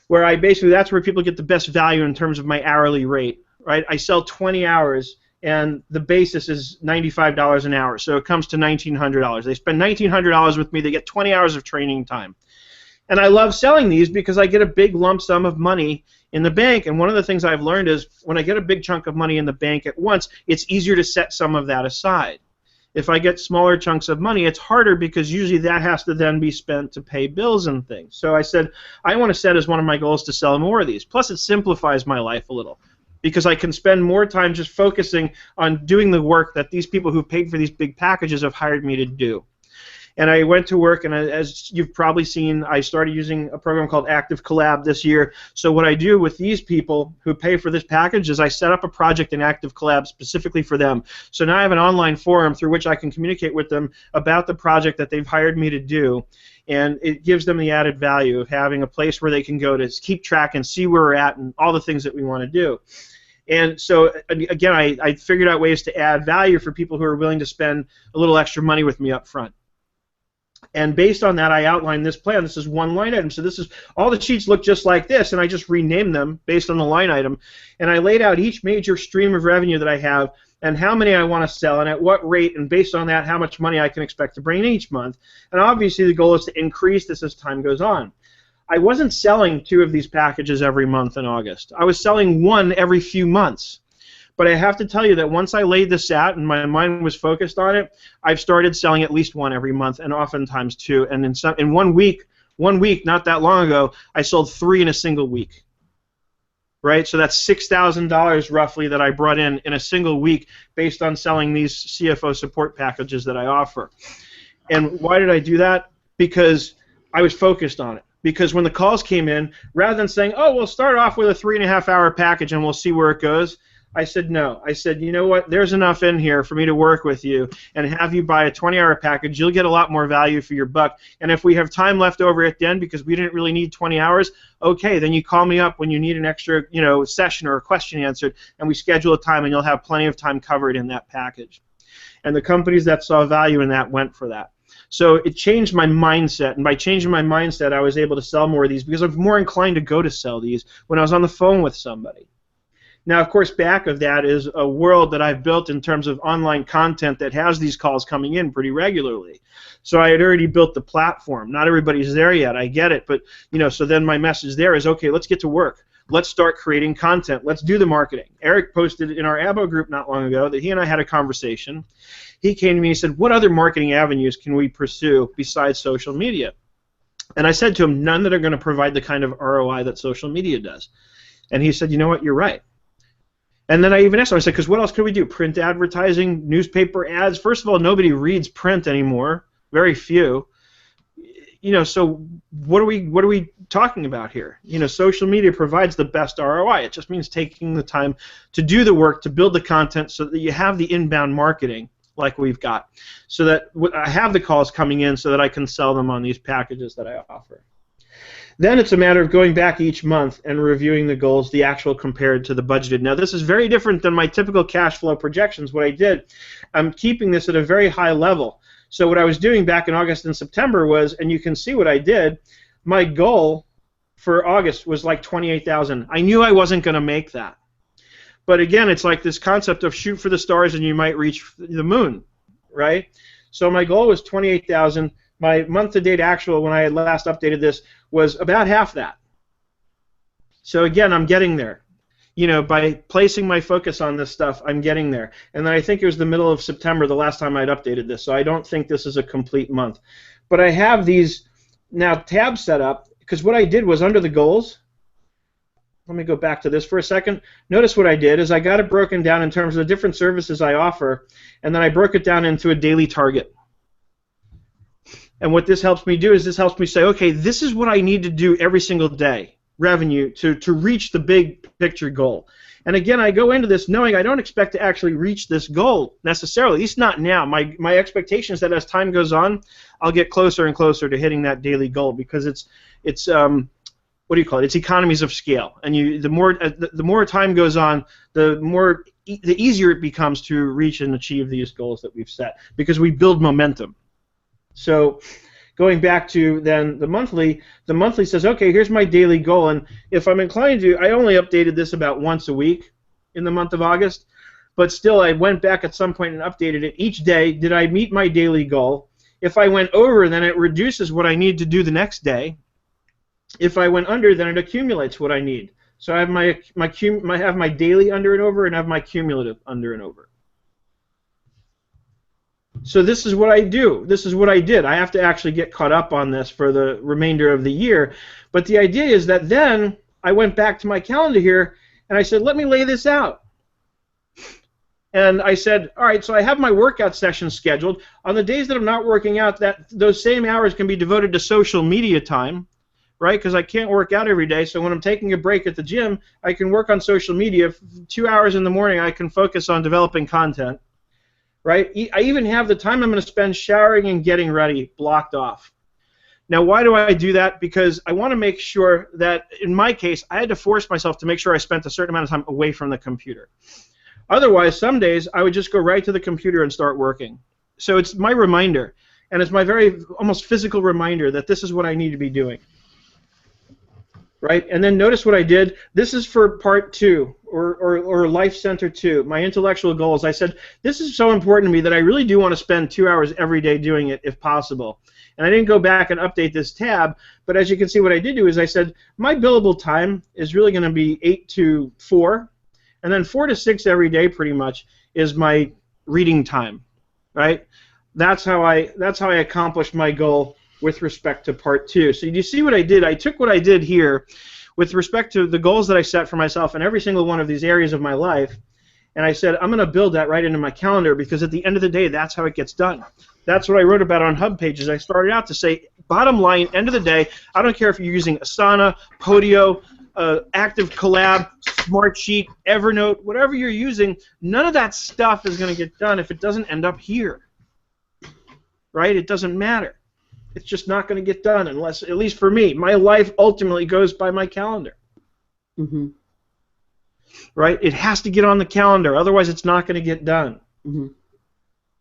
where that's where people get the best value in terms of my hourly rate, right? I sell 20 hours, and the basis is $95 an hour, so it comes to $1,900. They spend $1,900 with me. They get 20 hours of training time. And I love selling these because I get a big lump sum of money in the bank, and one of the things I've learned is when I get a big chunk of money in the bank at once, it's easier to set some of that aside. If I get smaller chunks of money, it's harder because usually that has to then be spent to pay bills and things. So I said, I want to set as one of my goals to sell more of these. Plus, it simplifies my life a little because I can spend more time just focusing on doing the work that these people who paid for these big packages have hired me to do. And I went to work, and as you've probably seen, I started using a program called Active Collab this year. So what I do with these people who pay for this package is I set up a project in Active Collab specifically for them. So now I have an online forum through which I can communicate with them about the project that they've hired me to do, and it gives them the added value of having a place where they can go to keep track and see where we're at and all the things that we want to do. And so, again, I figured out ways to add value for people who are willing to spend a little extra money with me up front. And based on that, I outlined this plan. This is one line item. So this is all the sheets look just like this, and I just renamed them based on the line item. And I laid out each major stream of revenue that I have and how many I want to sell and at what rate, and based on that, how much money I can expect to bring in each month. And obviously, the goal is to increase this as time goes on. I wasn't selling 2 of these packages every month in August. I was selling 1 every few months. But I have to tell you that once I laid this out and my mind was focused on it, I've started selling at least 1 every month, and oftentimes 2. And in 1 week, not that long ago, I sold 3 in a single week. Right? So that's $6,000 roughly that I brought in a single week based on selling these CFO support packages that I offer. And why did I do that? Because I was focused on it. Because when the calls came in, rather than saying, oh, we'll start off with a 3.5-hour package and we'll see where it goes, I said no. I said, you know what, there's enough in here for me to work with you and have you buy a 20-hour package. You'll get a lot more value for your buck. And if we have time left over at the end because we didn't really need 20 hours, okay, then you call me up when you need an extra session or a question answered, and we schedule a time, and you'll have plenty of time covered in that package. And the companies that saw value in that went for that. So it changed my mindset, and by changing my mindset, I was able to sell more of these because I'm more inclined to go to sell these when I was on the phone with somebody. Now, of course, back of that is a world that I've built in terms of online content that has these calls coming in pretty regularly. So I had already built the platform. Not everybody's there yet, I get it, but so then my message there is, okay, let's get to work. Let's start creating content. Let's do the marketing. Eric posted in our ABO group not long ago that he and I had a conversation. He came to me and he said, what other marketing avenues can we pursue besides social media? And I said to him, none that are going to provide the kind of ROI that social media does. And he said, you know what, you're right. And then I even asked him, I said, because what else could we do? Print advertising, newspaper ads? First of all, nobody reads print anymore. Very few. So what are we talking about here? Social media provides the best ROI. It just means taking the time to do the work, to build the content so that you have the inbound marketing like we've got, so that I have the calls coming in so that I can sell them on these packages that I offer. Then it's a matter of going back each month and reviewing the goals, the actual compared to the budgeted. Now this is very different than my typical cash flow projections. What I did, I'm keeping this at a very high level. So what I was doing back in August and September was, and you can see what I did, my goal for August was like $28,000. I knew I wasn't going to make that. But again, it's like this concept of shoot for the stars and you might reach the moon, right? So my goal was $28,000. My month-to-date actual, when I had last updated this, was about half that. So again, I'm getting there. You know, by placing my focus on this stuff, I'm getting there. And then I think it was the middle of September the last time I'd updated this, so I don't think this is a complete month. But I have these now tabs set up, because what I did was under the goals, let me go back to this for a second. Notice what I did is I got it broken down in terms of the different services I offer, and then I broke it down into a daily target. And what this helps me do is this helps me say, okay, this is what I need to do every single day, revenue, to reach the big picture goal. And again, I go into this knowing I don't expect to actually reach this goal necessarily, at least not now. My expectation is that as time goes on, I'll get closer and closer to hitting that daily goal, because it's what do you call it? It's economies of scale, and the more time goes on, the easier it becomes to reach and achieve these goals that we've set, because we build momentum. So going back to then the monthly says, okay, here's my daily goal, and if I'm inclined to, I only updated this about once a week in the month of August, but still I went back at some point and updated it each day. Did I meet my daily goal? If I went over, then it reduces what I need to do the next day. If I went under, then it accumulates what I need. So I have my daily under and over, and I have my cumulative under and over. So this is what I do. This is what I did. I have to actually get caught up on this for the remainder of the year. But the idea is that then I went back to my calendar here, and I said, let me lay this out. And I said, all right, so I have my workout sessions scheduled. On the days that I'm not working out, those same hours can be devoted to social media time, right? Because I can't work out every day. So when I'm taking a break at the gym, I can work on social media. 2 hours in the morning, I can focus on developing content. Right? I even have the time I'm going to spend showering and getting ready blocked off. Now, why do I do that? Because I want to make sure that, in my case, I had to force myself to make sure I spent a certain amount of time away from the computer. Otherwise, some days, I would just go right to the computer and start working. So it's my reminder, and it's my very almost physical reminder that this is what I need to be doing. Right? And then notice what I did. This is for part 2, or Life Center 2, my intellectual goals. I said, this is so important to me that I really do want to spend 2 hours every day doing it if possible. And I didn't go back and update this tab, but as you can see, what I did do is I said, my billable time is really going to be 8 to 4, and then 4 to 6 every day pretty much is my reading time. Right? That's how I accomplished my goal with respect to part 2. So you see what I did? I took what I did here with respect to the goals that I set for myself in every single one of these areas of my life, and I said, I'm going to build that right into my calendar, because at the end of the day, that's how it gets done. That's what I wrote about on Hub Pages. I started out to say, bottom line, end of the day, I don't care if you're using Asana, Podio, Active Collab, Smartsheet, Evernote, whatever you're using, none of that stuff is going to get done if it doesn't end up here. Right? It doesn't matter. It's just not going to get done unless, at least for me, my life ultimately goes by my calendar. Mm-hmm. Right? It has to get on the calendar, otherwise it's not going to get done. Mm-hmm.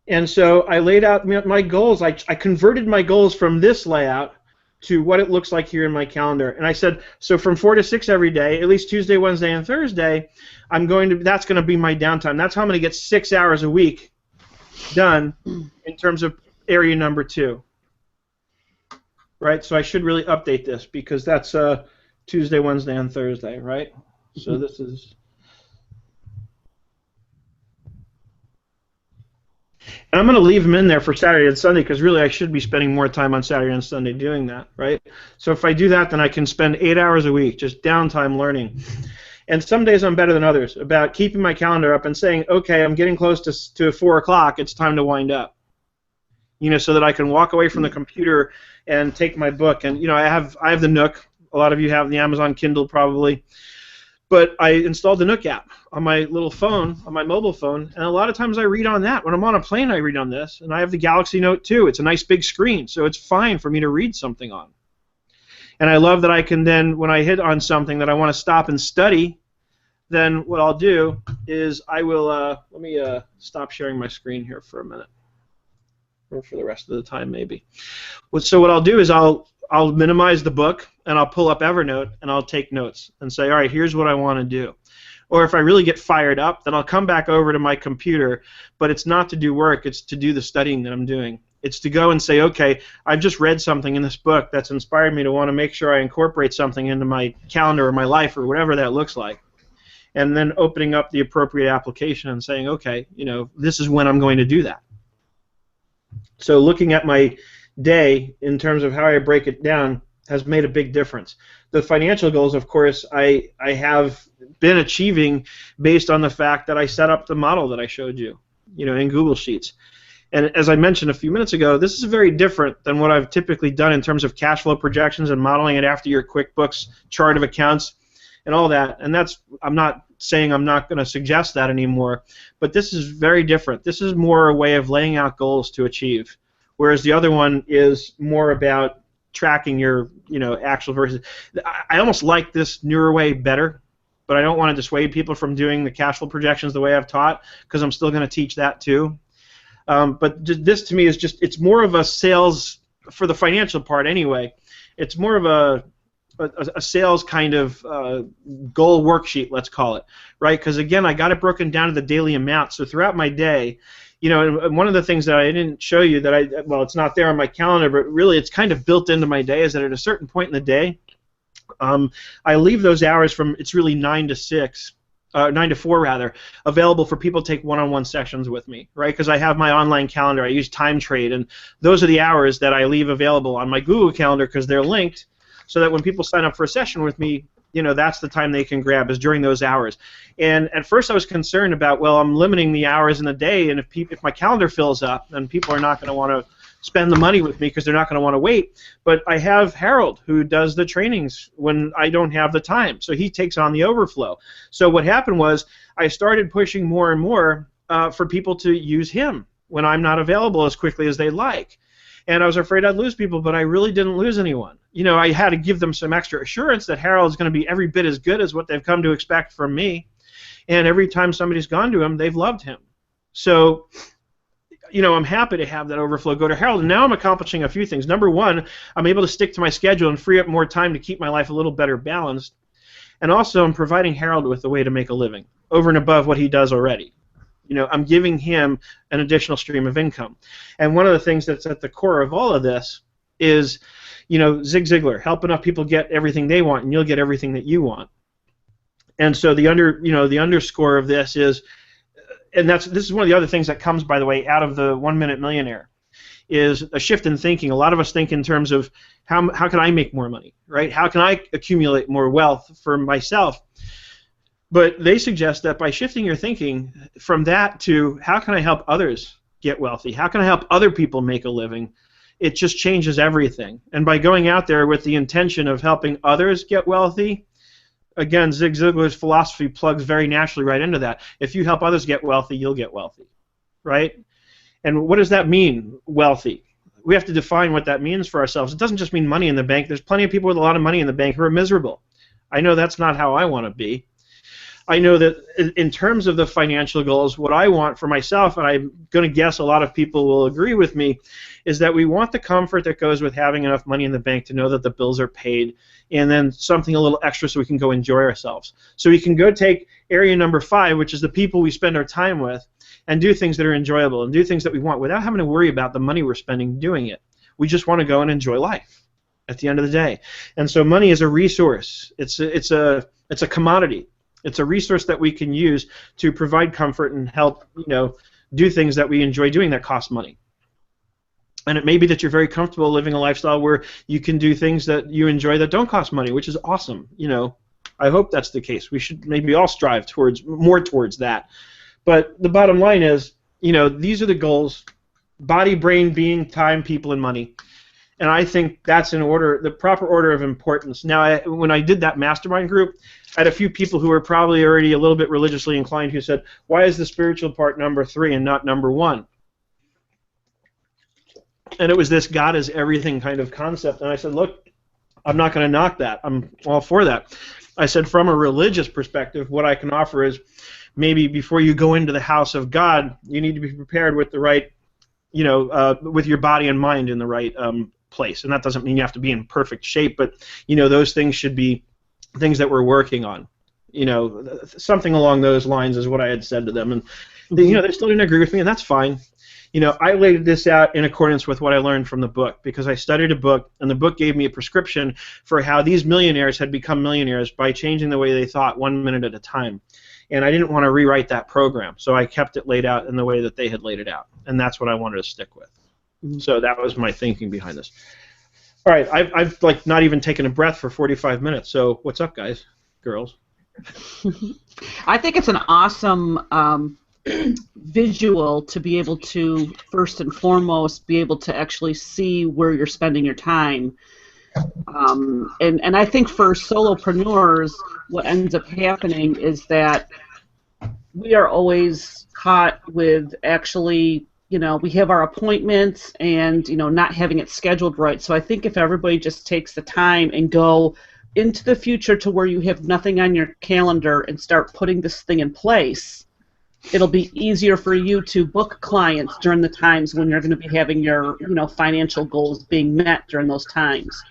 And so I laid out my goals. I converted my goals from this layout to what it looks like here in my calendar. And I said, so from 4 to 6 every day, at least Tuesday, Wednesday, and Thursday, that's going to be my downtime. That's how I'm going to get 6 hours a week done in terms of area number 2. Right, so I should really update this, because that's Tuesday, Wednesday, and Thursday, right? So this is, and I'm going to leave them in there for Saturday and Sunday, because really I should be spending more time on Saturday and Sunday doing that, right? So if I do that, then I can spend 8 hours a week just downtime learning. And some days I'm better than others about keeping my calendar up and saying, okay, I'm getting close to 4 o'clock, it's time to wind up. You know, so that I can walk away from the computer and take my book. And you know, I have the Nook. A lot of you have the Amazon Kindle probably. But I installed the Nook app on my little phone, on my mobile phone, and a lot of times I read on that. When I'm on a plane, I read on this, and I have the Galaxy Note 2. It's a nice big screen, so it's fine for me to read something on. And I love that I can then, when I hit on something that I want to stop and study, then what I'll do is I will, let me stop sharing my screen here for a minute, or for the rest of the time maybe. So what I'll do is I'll minimize the book, and I'll pull up Evernote, and I'll take notes and say, all right, here's what I want to do. Or if I really get fired up, then I'll come back over to my computer, but it's not to do work, it's to do the studying that I'm doing. It's to go and say, okay, I've just read something in this book that's inspired me to want to make sure I incorporate something into my calendar or my life or whatever that looks like. And then opening up the appropriate application and saying, okay, you know, this is when I'm going to do that. So looking at my day in terms of how I break it down has made a big difference. The financial goals, of course, I have been achieving based on the fact that I set up the model that I showed you, in Google Sheets. And as I mentioned a few minutes ago, this is very different than what I've typically done in terms of cash flow projections and modeling it after your QuickBooks chart of accounts and all that. And that's, I'm not saying I'm not going to suggest that anymore, but this is very different. This is more a way of laying out goals to achieve, whereas the other one is more about tracking your, actual versus. I almost like this newer way better, but I don't want to dissuade people from doing the cash flow projections the way I've taught, because I'm still going to teach that too. But this to me is just, it's more of a sales, for the financial part anyway, it's more of a sales kind of goal worksheet, let's call it, right? Because again, I got it broken down to the daily amount. So throughout my day, and one of the things that I didn't show you that well, it's not there on my calendar, but really it's kind of built into my day, is that at a certain point in the day, I leave those hours from, it's really 9 to 6. 9 to 4 rather, available for people to take one-on-one sessions with me, right? Because I have my online calendar, I use Time Trade, and those are the hours that I leave available on my Google Calendar because they're linked, so that when people sign up for a session with me, that's the time they can grab, is during those hours. And at first I was concerned about, well, I'm limiting the hours in the day, and if my calendar fills up, then people are not going to want to spend the money with me because they're not going to want to wait. But I have Harold, who does the trainings when I don't have the time, so he takes on the overflow. So what happened was I started pushing more and more for people to use him when I'm not available as quickly as they'd like. And I was afraid I'd lose people, but I really didn't lose anyone. I had to give them some extra assurance that Harold's going to be every bit as good as what they've come to expect from me. And every time somebody's gone to him, they've loved him. So I'm happy to have that overflow go to Harold, and now I'm accomplishing a few things. Number one, I'm able to stick to my schedule and free up more time to keep my life a little better balanced, and also I'm providing Harold with a way to make a living over and above what he does already. I'm giving him an additional stream of income. And one of the things that's at the core of all of this is, Zig Ziglar, help enough people get everything they want, and you'll get everything that you want. And so the underscore of this is, and this is one of the other things that comes, by the way, out of the 1 Minute Millionaire, is a shift in thinking. A lot of us think in terms of how can I make more money, right? How can I accumulate more wealth for myself? But they suggest that by shifting your thinking from that to how can I help others get wealthy? How can I help other people make a living? It just changes everything. And by going out there with the intention of helping others get wealthy, again, Zig Ziglar's philosophy plugs very naturally right into that. If you help others get wealthy, you'll get wealthy, right? And what does that mean, wealthy? We have to define what that means for ourselves. It doesn't just mean money in the bank. There's plenty of people with a lot of money in the bank who are miserable. I know that's not how I want to be. I know that in terms of the financial goals, what I want for myself, and I'm going to guess a lot of people will agree with me, is that we want the comfort that goes with having enough money in the bank to know that the bills are paid, and then something a little extra so we can go enjoy ourselves. So we can go take area number 5, which is the people we spend our time with, and do things that are enjoyable and do things that we want without having to worry about the money we're spending doing it. We just want to go and enjoy life at the end of the day. And so money is a resource. It's a commodity. It's a resource that we can use to provide comfort and help, do things that we enjoy doing that cost money. And it may be that you're very comfortable living a lifestyle where you can do things that you enjoy that don't cost money, which is awesome. I hope that's the case. We should maybe all strive more towards that. But the bottom line is, these are the goals: body, brain, being, time, people, and money. And I think that's in order, the proper order of importance. Now, when I did that mastermind group, I had a few people who were probably already a little bit religiously inclined who said, why is the spiritual part number 3 and not number 1? And it was this God is everything kind of concept. And I said, look, I'm not going to knock that. I'm all for that. I said, from a religious perspective, what I can offer is maybe before you go into the house of God, you need to be prepared with the right, with your body and mind in the right place. And that doesn't mean you have to be in perfect shape, but, those things should be things that we're working on. Something along those lines is what I had said to them. And, they still didn't agree with me, and that's fine. I laid this out in accordance with what I learned from the book, because I studied a book, and the book gave me a prescription for how these millionaires had become millionaires by changing the way they thought 1 minute at a time. And I didn't want to rewrite that program, so I kept it laid out in the way that they had laid it out, and that's what I wanted to stick with. So that was my thinking behind this. All right, I've like not even taken a breath for 45 minutes, so what's up, guys, girls? I think it's an awesome visual to be able to, first and foremost, be able to actually see where you're spending your time. And I think for solopreneurs, what ends up happening is that we are always caught with actually, we have our appointments and, not having it scheduled right. So I think if everybody just takes the time and go into the future to where you have nothing on your calendar and start putting this thing in place, it'll be easier for you to book clients during the times when you're going to be having your, financial goals being met during those times.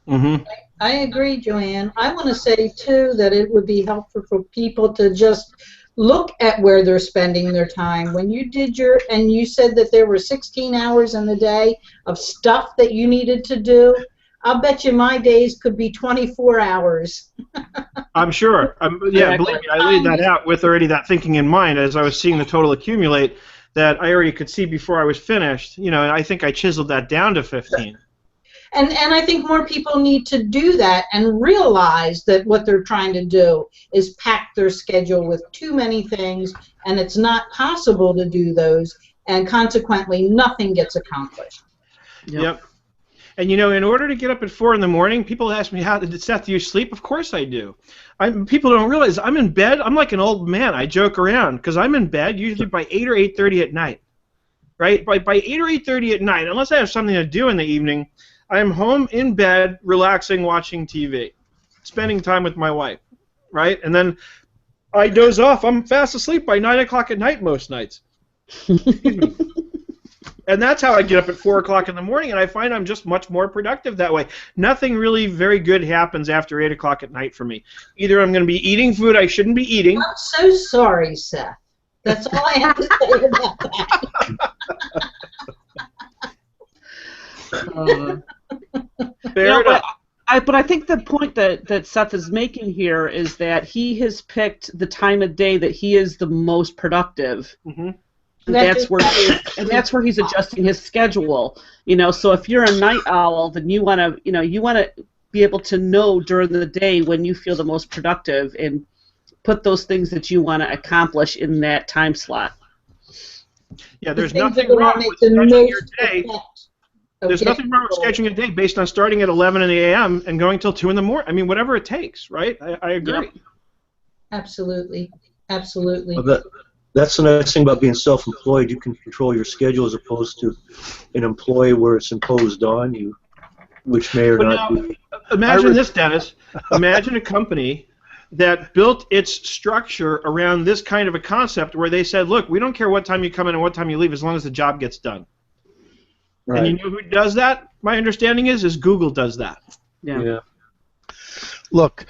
Mm-hmm. I agree, Joanne. I want to say, too, that it would be helpful for people to just look at where they're spending their time. When you did and you said that there were 16 hours in the day of stuff that you needed to do, I'll bet you my days could be 24 hours. I'm sure. Yeah, believe me, I laid that out with already that thinking in mind as I was seeing the total accumulate that I already could see before I was finished. And I think I chiseled that down to 15. And I think more people need to do that and realize that what they're trying to do is pack their schedule with too many things, and it's not possible to do those, and consequently nothing gets accomplished. Yep. And in order to get up at 4 in the morning, people ask me, Seth, do you sleep? Of course I do. People don't realize I'm in bed. I'm like an old man. I joke around because I'm in bed usually by 8 or 8:30 at night. Right? By 8 or 8:30 at night, unless I have something to do in the evening, I'm home in bed, relaxing, watching TV, spending time with my wife, right? And then I doze off. I'm fast asleep by 9 o'clock at night most nights. And that's how I get up at 4 o'clock in the morning, and I find I'm just much more productive that way. Nothing really very good happens after 8 o'clock at night for me. Either I'm going to be eating food I shouldn't be eating. I'm so sorry, Seth. That's all I have to say about that. Fair enough. But I think the point that Seth is making here is that he has picked the time of day that he is the most productive. Mm-hmm. And that's where he's adjusting his schedule. So if you're a night owl, then you want to be able to know during the day when you feel the most productive and put those things that you want to accomplish in that time slot. Yeah, there's nothing wrong with scheduling your day. There's nothing wrong with scheduling a day based on starting at 11 a.m. and going till 2 in the morning. I mean, whatever it takes, right? I agree. Yep. Absolutely. Absolutely. Well, that's the nice thing about being self-employed. You can control your schedule as opposed to an employee where it's imposed on you, which may or not be. Imagine this, Dennis. Imagine a company that built its structure around this kind of a concept where they said, look, we don't care what time you come in and what time you leave as long as the job gets done. Right. And you know who does that? My understanding is Google does that. Yeah. Look,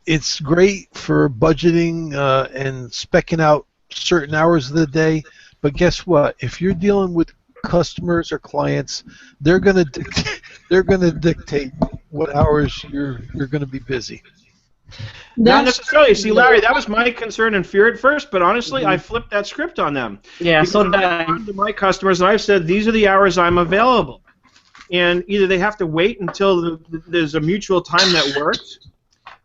it's great for budgeting and specking out certain hours of the day, but guess what? If you're dealing with customers or clients, they're gonna dictate what hours you're gonna be busy. Not necessarily. See, Larry, that was my concern and fear at first, but honestly, I flipped that script on them. Yeah, because so did I. I've gone to my customers and I've said, these are the hours I'm available. And either they have to wait until there's a mutual time that works,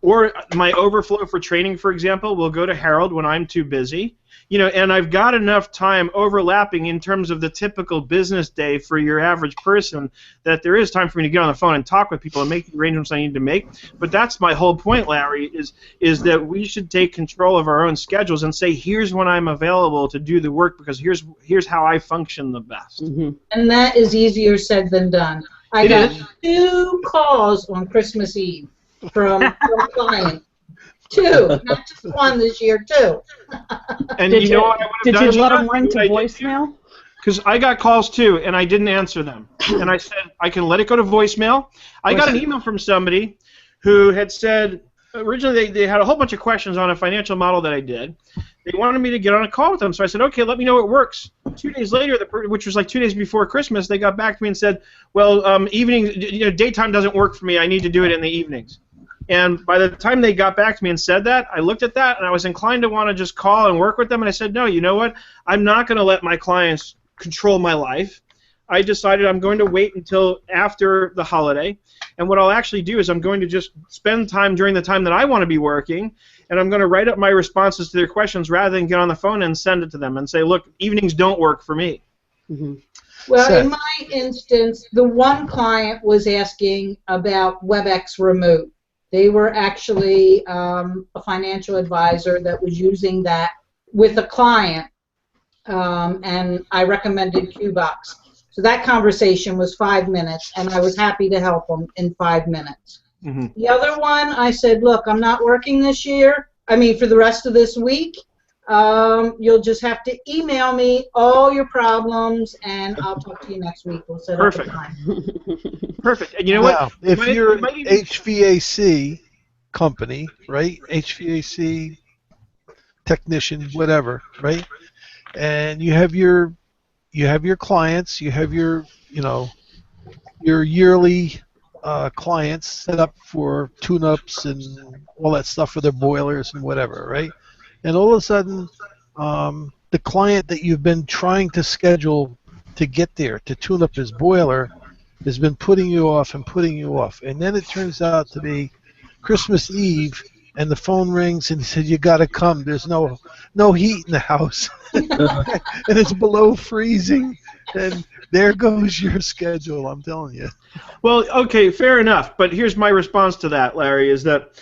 Or my overflow for training, for example, will go to Harold when I'm too busy. And I've got enough time overlapping in terms of the typical business day for your average person that there is time for me to get on the phone and talk with people and make the arrangements I need to make. But that's my whole point, Larry, is that we should take control of our own schedules and say, here's when I'm available to do the work because here's how I function the best. Mm-hmm. And that is easier said than done. I got 2 calls on Christmas Eve from clients. 2, not just 1 this year, 2. And Did you know what I would have Did done? you let them ring to voicemail? Because I got calls too, and I didn't answer them. And I said, I can let it go to voicemail. I got an email from somebody who had said, originally they had a whole bunch of questions on a financial model that I did. They wanted me to get on a call with them, so I said, okay, let me know it works. 2 days later, which was like 2 days before Christmas, they got back to me and said, well, daytime doesn't work for me. I need to do it in the evenings. And by the time they got back to me and said that, I looked at that and I was inclined to want to just call and work with them. And I said, no, you know what? I'm not going to let my clients control my life. I decided I'm going to wait until after the holiday. And what I'll actually do is I'm going to just spend time during the time that I want to be working, and I'm going to write up my responses to their questions rather than get on the phone and send it to them and say, look, evenings don't work for me. Mm-hmm. Well, in my instance, the one client was asking about WebEx Remote. They were actually a financial advisor that was using that with a client, and I recommended QuickBooks. So that conversation was 5 minutes, and I was happy to help them in 5 minutes. Mm-hmm. The other one, I said, look, I'm not working this year. I mean, for the rest of this week. You'll just have to email me all your problems, and I'll talk to you next week. We'll set up a time. Perfect. And you know Now, what? if you're an HVAC company, right? HVAC technician, whatever, right? And you have your clients, you have your yearly clients set up for tune-ups and all that stuff for their boilers and whatever, right? And all of a sudden, the client that you've been trying to schedule to get there to tune up his boiler has been putting you off and putting you off. And then it turns out to be Christmas Eve, and the phone rings and he said, you got to come. There's no heat in the house. And it's below freezing. And there goes your schedule, I'm telling you. Well, okay, fair enough. But here's my response to that, Larry, is that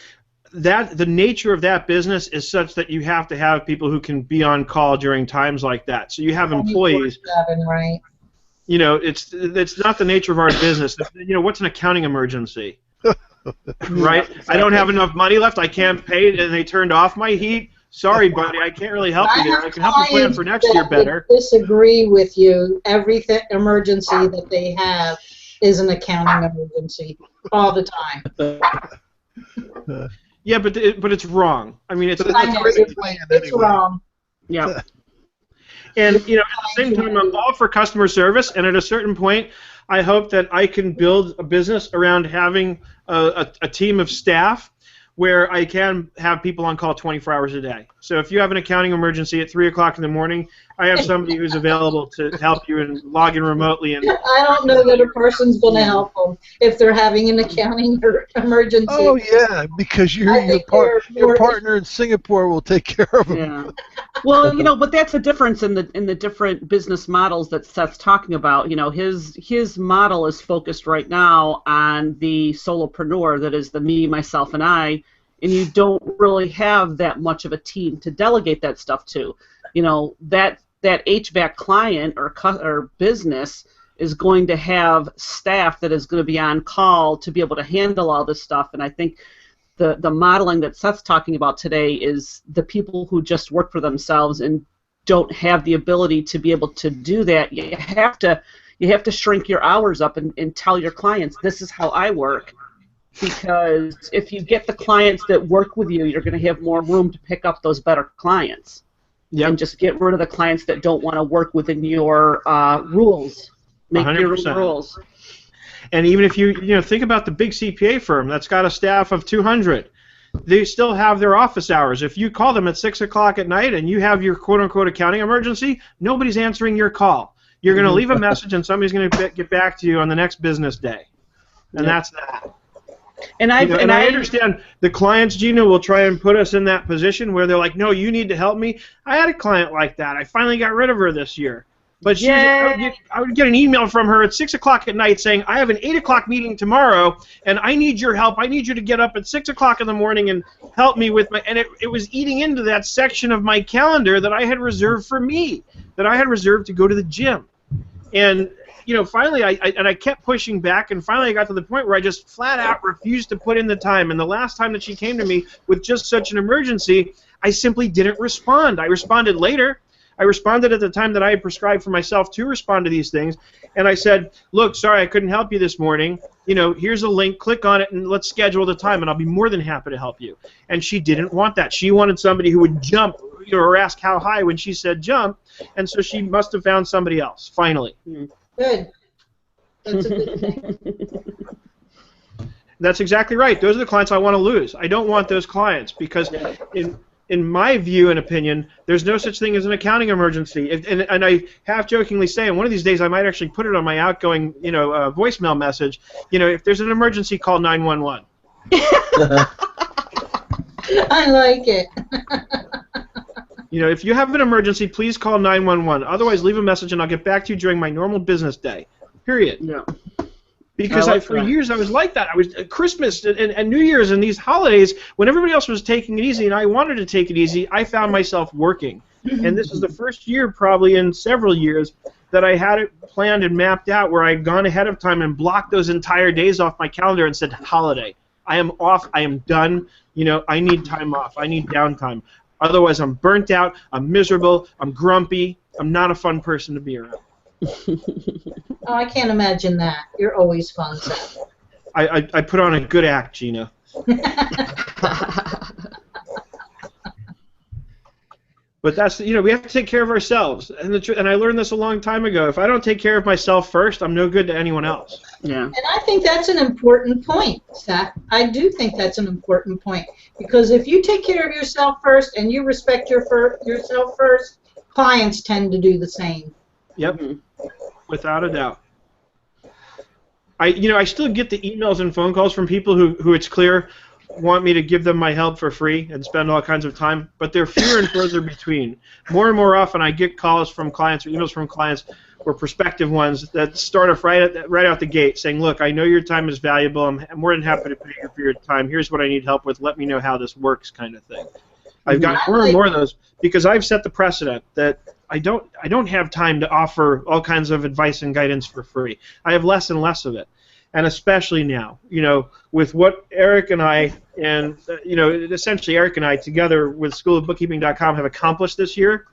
the nature of that business is such that you have to have people who can be on call during times like that. So you have employees. 24/7, right? It's not the nature of our business. What's an accounting emergency? Right? I don't have enough money left. I can't pay it, and they turned off my heat. Sorry, buddy, I can't really help you there. I can help you plan for next year better. I disagree with you. Every emergency that they have is an accounting emergency all the time. Yeah, but it's wrong. I mean, it's wrong. Yeah. And at the same time, I'm all for customer service. And at a certain point, I hope that I can build a business around having a team of staff where I can have people on call 24 hours a day. So if you have an accounting emergency at 3 o'clock in the morning, I have somebody who's available to help you and log in remotely. And I don't know that a person's going to help them if they're having an accounting emergency. Oh yeah, because your partner in Singapore will take care of them. Yeah. Well, but that's the difference in the different business models that Seth's talking about. His model is focused right now on the solopreneur, that is the me, myself, and I. And you don't really have that much of a team to delegate that stuff to. That HVAC client or business is going to have staff that is going to be on call to be able to handle all this stuff. And I think the modeling that Seth's talking about today is the people who just work for themselves and don't have the ability to be able to do that. You have to shrink your hours up and tell your clients, this is how I work. Because if you get the clients that work with you, you're going to have more room to pick up those better clients. Yep. And just get rid of the clients that don't want to work within your rules. Make 100%. Your own rules. And even if you think about the big CPA firm that's got a staff of 200, they still have their office hours. If you call them at 6 o'clock at night and you have your quote-unquote accounting emergency, nobody's answering your call. You're going to leave a message and somebody's going to get back to you on the next business day. And that's that. And I understand the clients, Gina, will try and put us in that position where they're like, no, you need to help me. I had a client like that. I finally got rid of her this year. But I would get an email from her at 6 o'clock at night saying, I have an 8 o'clock meeting tomorrow, and I need your help. I need you to get up at 6 o'clock in the morning and help me with my... And it was eating into that section of my calendar that I had reserved for me, that I had reserved to go to the gym. And, you know, finally, I kept pushing back, and finally I got to the point where I just flat out refused to put in the time. And the last time that she came to me with just such an emergency, I simply didn't respond. I responded later. I responded at the time that I had prescribed for myself to respond to these things, and I said, look, sorry, I couldn't help you this morning. You know, here's a link, click on it, and let's schedule the time, and I'll be more than happy to help you. And she didn't want that. She wanted somebody who would jump, you know, or ask how high when she said jump, and so she must have found somebody else, finally. Good. That's a good thing. That's exactly right. Those are the clients I want to lose. I don't want those clients because in my view and opinion, there's no such thing as an accounting emergency. And I half-jokingly say, and one of these days I might actually put it on my outgoing, you know, voicemail message, you know, if there's an emergency, call 911. I like it. You know, if you have an emergency, please call 911. Otherwise, leave a message and I'll get back to you during my normal business day. Period. Yeah. Because for years I was like that. I was Christmas and New Year's and these holidays, when everybody else was taking it easy and I wanted to take it easy, I found myself working. And this is the first year probably in several years that I had it planned and mapped out where I had gone ahead of time and blocked those entire days off my calendar and said, holiday. I am off. I am done. You know, I need time off. I need downtime. Otherwise, I'm burnt out. I'm miserable. I'm grumpy. I'm not a fun person to be around. Oh, I can't imagine that. You're always fun, Seth. I put on a good act, Gina. But that's, you know, we have to take care of ourselves. And I learned this a long time ago. If I don't take care of myself first, I'm no good to anyone else. Yeah. And I think that's an important point, Seth. I do think that's an important point. Because if you take care of yourself first and you respect yourself first, clients tend to do the same. Yep. Without a doubt. I still get the emails and phone calls from people who it's clear want me to give them my help for free and spend all kinds of time, but they're fewer and further between. More and more often I get calls from clients or emails from clients or prospective ones that start off right out the gate saying, look, I know your time is valuable. I'm more than happy to pay you for your time. Here's what I need help with. Let me know how this works, kind of thing. I've got more and more of those because I've set the precedent that I don't have time to offer all kinds of advice and guidance for free. I have less and less of it, and especially now, you know, with what Eric and I and essentially Eric and I together with schoolofbookkeeping.com have accomplished this year.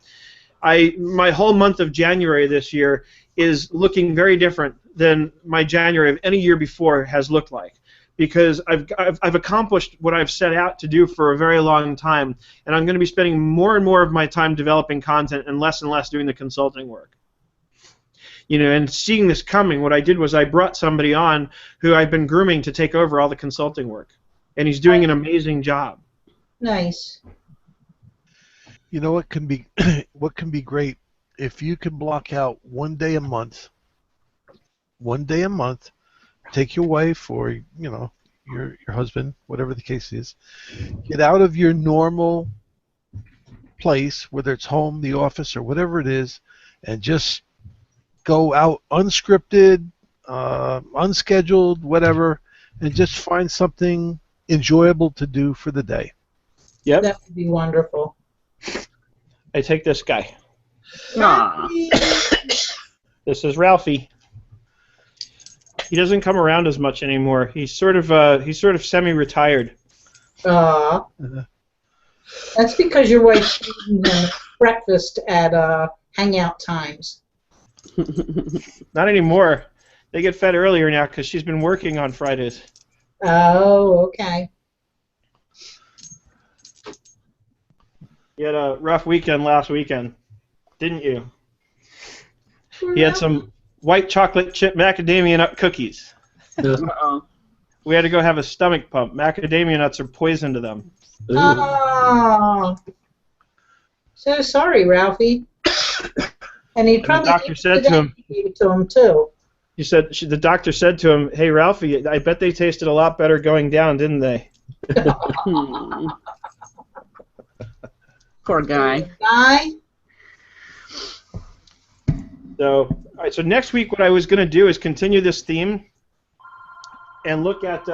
My whole month of January this year is looking very different than my January of any year before has looked like. Because I've accomplished what I've set out to do for a very long time, and I'm going to be spending more and more of my time developing content and less doing the consulting work. You know, and seeing this coming, what I did was I brought somebody on who I've been grooming to take over all the consulting work, and he's doing an amazing job. Nice. You know what can be great if you can block out one day a month. Take your wife or your husband, whatever the case is, get out of your normal place, whether it's home, the office, or whatever it is, and just go out unscripted, unscheduled, whatever, and just find something enjoyable to do for the day. Yep. That would be wonderful. I take this guy. Ralphie. This is Ralphie. He doesn't come around as much anymore. He's sort of semi-retired. That's because your wife's eating breakfast at hangout times. Not anymore. They get fed earlier now because she's been working on Fridays. Oh, okay. You had a rough weekend last weekend, didn't you? You had some white chocolate chip macadamia nut cookies. We had to go have a stomach pump. Macadamia nuts are poison to them. Oh, so sorry, Ralphie. And he probably the doctor said to him, gave it to him too. You said the doctor said to him, "Hey, Ralphie, I bet they tasted a lot better going down, didn't they?" Poor guy. So, all right. So next week, what I was going to do is continue this theme and look at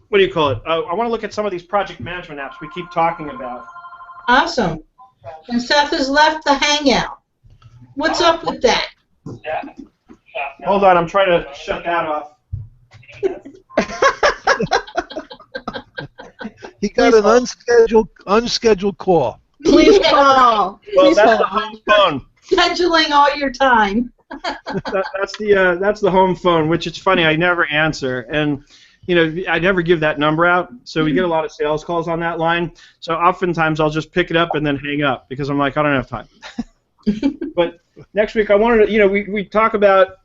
what do you call it? I want to look at some of these project management apps we keep talking about. Awesome. And Seth has left the Hangout. What's up with that? Yeah. Hold on, I'm trying to shut that off. He got an unscheduled call. Please call. Well, Please that's call. the home phone. Scheduling all your time. That's the home phone, which it's funny, I never answer, and I never give that number out, so we get a lot of sales calls on that line. So oftentimes I'll just pick it up and then hang up because I'm like, I don't have time. But next week I wanted to, we talk about,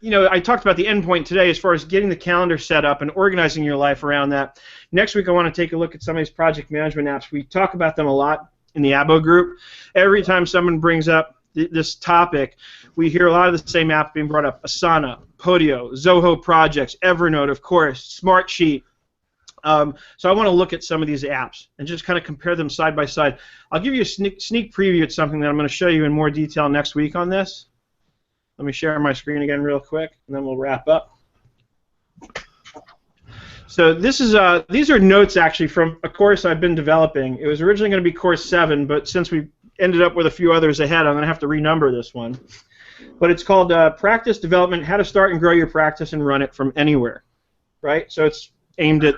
I talked about the endpoint today as far as getting the calendar set up and organizing your life around that. Next week I want to take a look at some of these project management apps. We talk about them a lot in the ABO group. Every time someone brings up this topic, we hear a lot of the same apps being brought up: Asana, Podio, Zoho Projects, Evernote, of course, Smartsheet. So I want to look at some of these apps and just kind of compare them side by side. I'll give you a sneak preview at something that I'm going to show you in more detail next week on this. Let me share my screen again real quick, and then we'll wrap up. So this is these are notes actually from a course I've been developing. It was originally going to be course 7, but since we ended up with a few others ahead, I'm going to have to renumber this one. But it's called Practice Development: How to Start and Grow Your Practice and Run It from Anywhere. Right? So it's aimed at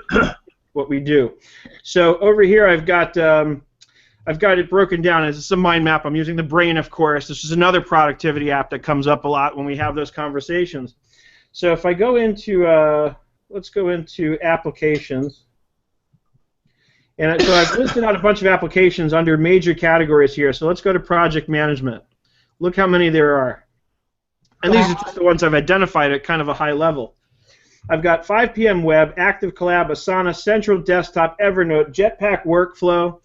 what we do. So over here I've got it broken down as it's a mind map. I'm using the Brain, of course. This is another productivity app that comes up a lot when we have those conversations. So if I go into let's go into applications. And so I've listed out a bunch of applications under major categories here. So let's go to project management. Look how many there are. And these are just the ones I've identified at kind of a high level. I've got 5 PM Web, Active Collab, Asana, Central Desktop, Evernote, Jetpack Workflow,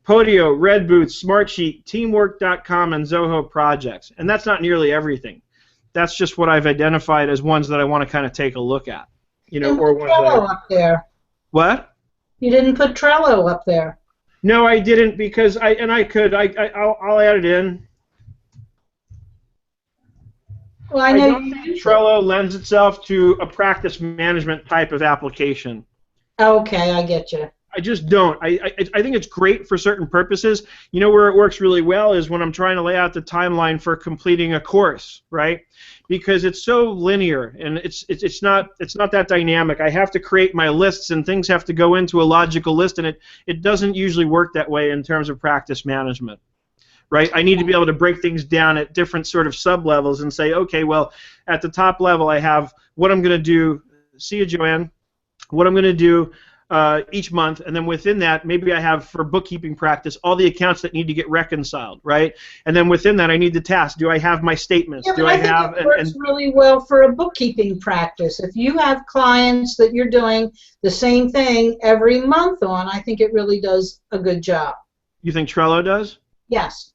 Podio, Red Boots, Smartsheet, Teamwork.com, and Zoho Projects. And that's not nearly everything. That's just what I've identified as ones that I want to kind of take a look at. Or ones that up there. What? You didn't put Trello up there. No, I didn't because I could. I'll add it in. Well, I know don't think Trello lends itself to a practice management type of application. Okay, I get you. I just don't. I think it's great for certain purposes. Where it works really well is when I'm trying to lay out the timeline for completing a course, right? Because it's so linear and it's not that dynamic. I have to create my lists and things have to go into a logical list, and it doesn't usually work that way in terms of practice management. Right? I need to be able to break things down at different sort of sub-levels and say, okay, well, at the top level I have what I'm going to do, see you, Joanne, what I'm going to do each month, and then within that, maybe I have for bookkeeping practice all the accounts that need to get reconciled, right? And then within that, I need the task. Do I have my statements? Yeah, do but I I think have? it works really well for a bookkeeping practice. If you have clients that you're doing the same thing every month on, I think it really does a good job. You think Trello does? Yes.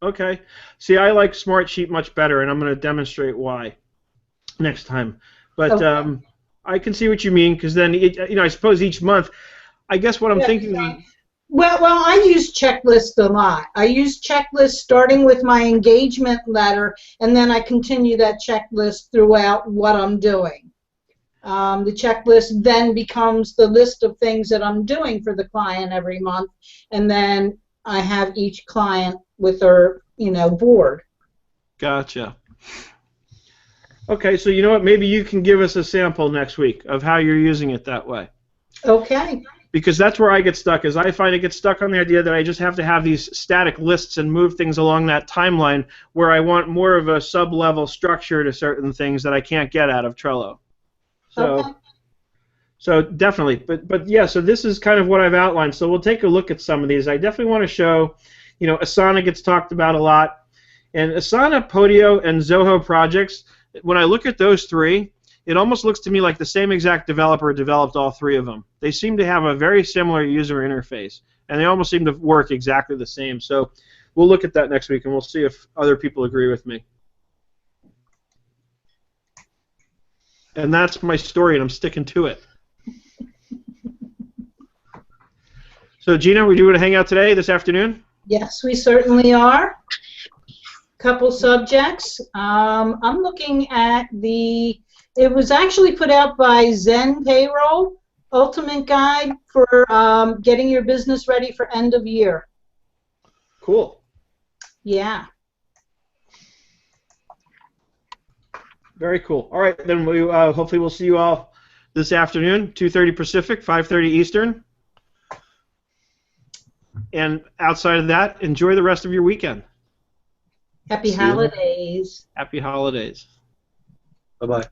Okay. See, I like Smartsheet much better, and I'm going to demonstrate why next time. But Okay. I can see what you mean, because then, I suppose each month, I guess what I'm thinking. Well, I use checklists a lot. I use checklists starting with my engagement letter, and then I continue that checklist throughout what I'm doing. The checklist then becomes the list of things that I'm doing for the client every month, and then I have each client with their, board. Gotcha. Okay, so you know what? Maybe you can give us a sample next week of how you're using it that way. Okay. Because that's where I get stuck, is I find I get stuck on the idea that I just have to have these static lists and move things along that timeline where I want more of a sub-level structure to certain things that I can't get out of Trello. So, Okay. So definitely. But yeah, so this is kind of what I've outlined. So we'll take a look at some of these. I definitely want to show, Asana gets talked about a lot. And Asana, Podio, and Zoho Projects, when I look at those three, it almost looks to me like the same exact developer developed all three of them. They seem to have a very similar user interface, and they almost seem to work exactly the same. So we'll look at that next week, and we'll see if other people agree with me. And that's my story, and I'm sticking to it. So, Gina, we do want to hang out today, this afternoon? Yes, we certainly are. Couple subjects. I'm looking at it was actually put out by Zen Payroll, Ultimate Guide for getting your business ready for end of year. Cool. Yeah. Very cool. All right, then we hopefully we'll see you all this afternoon, 2:30 Pacific, 5:30 Eastern. And outside of that, enjoy the rest of your weekend. Happy See you. holidays. Happy holidays. Bye-bye.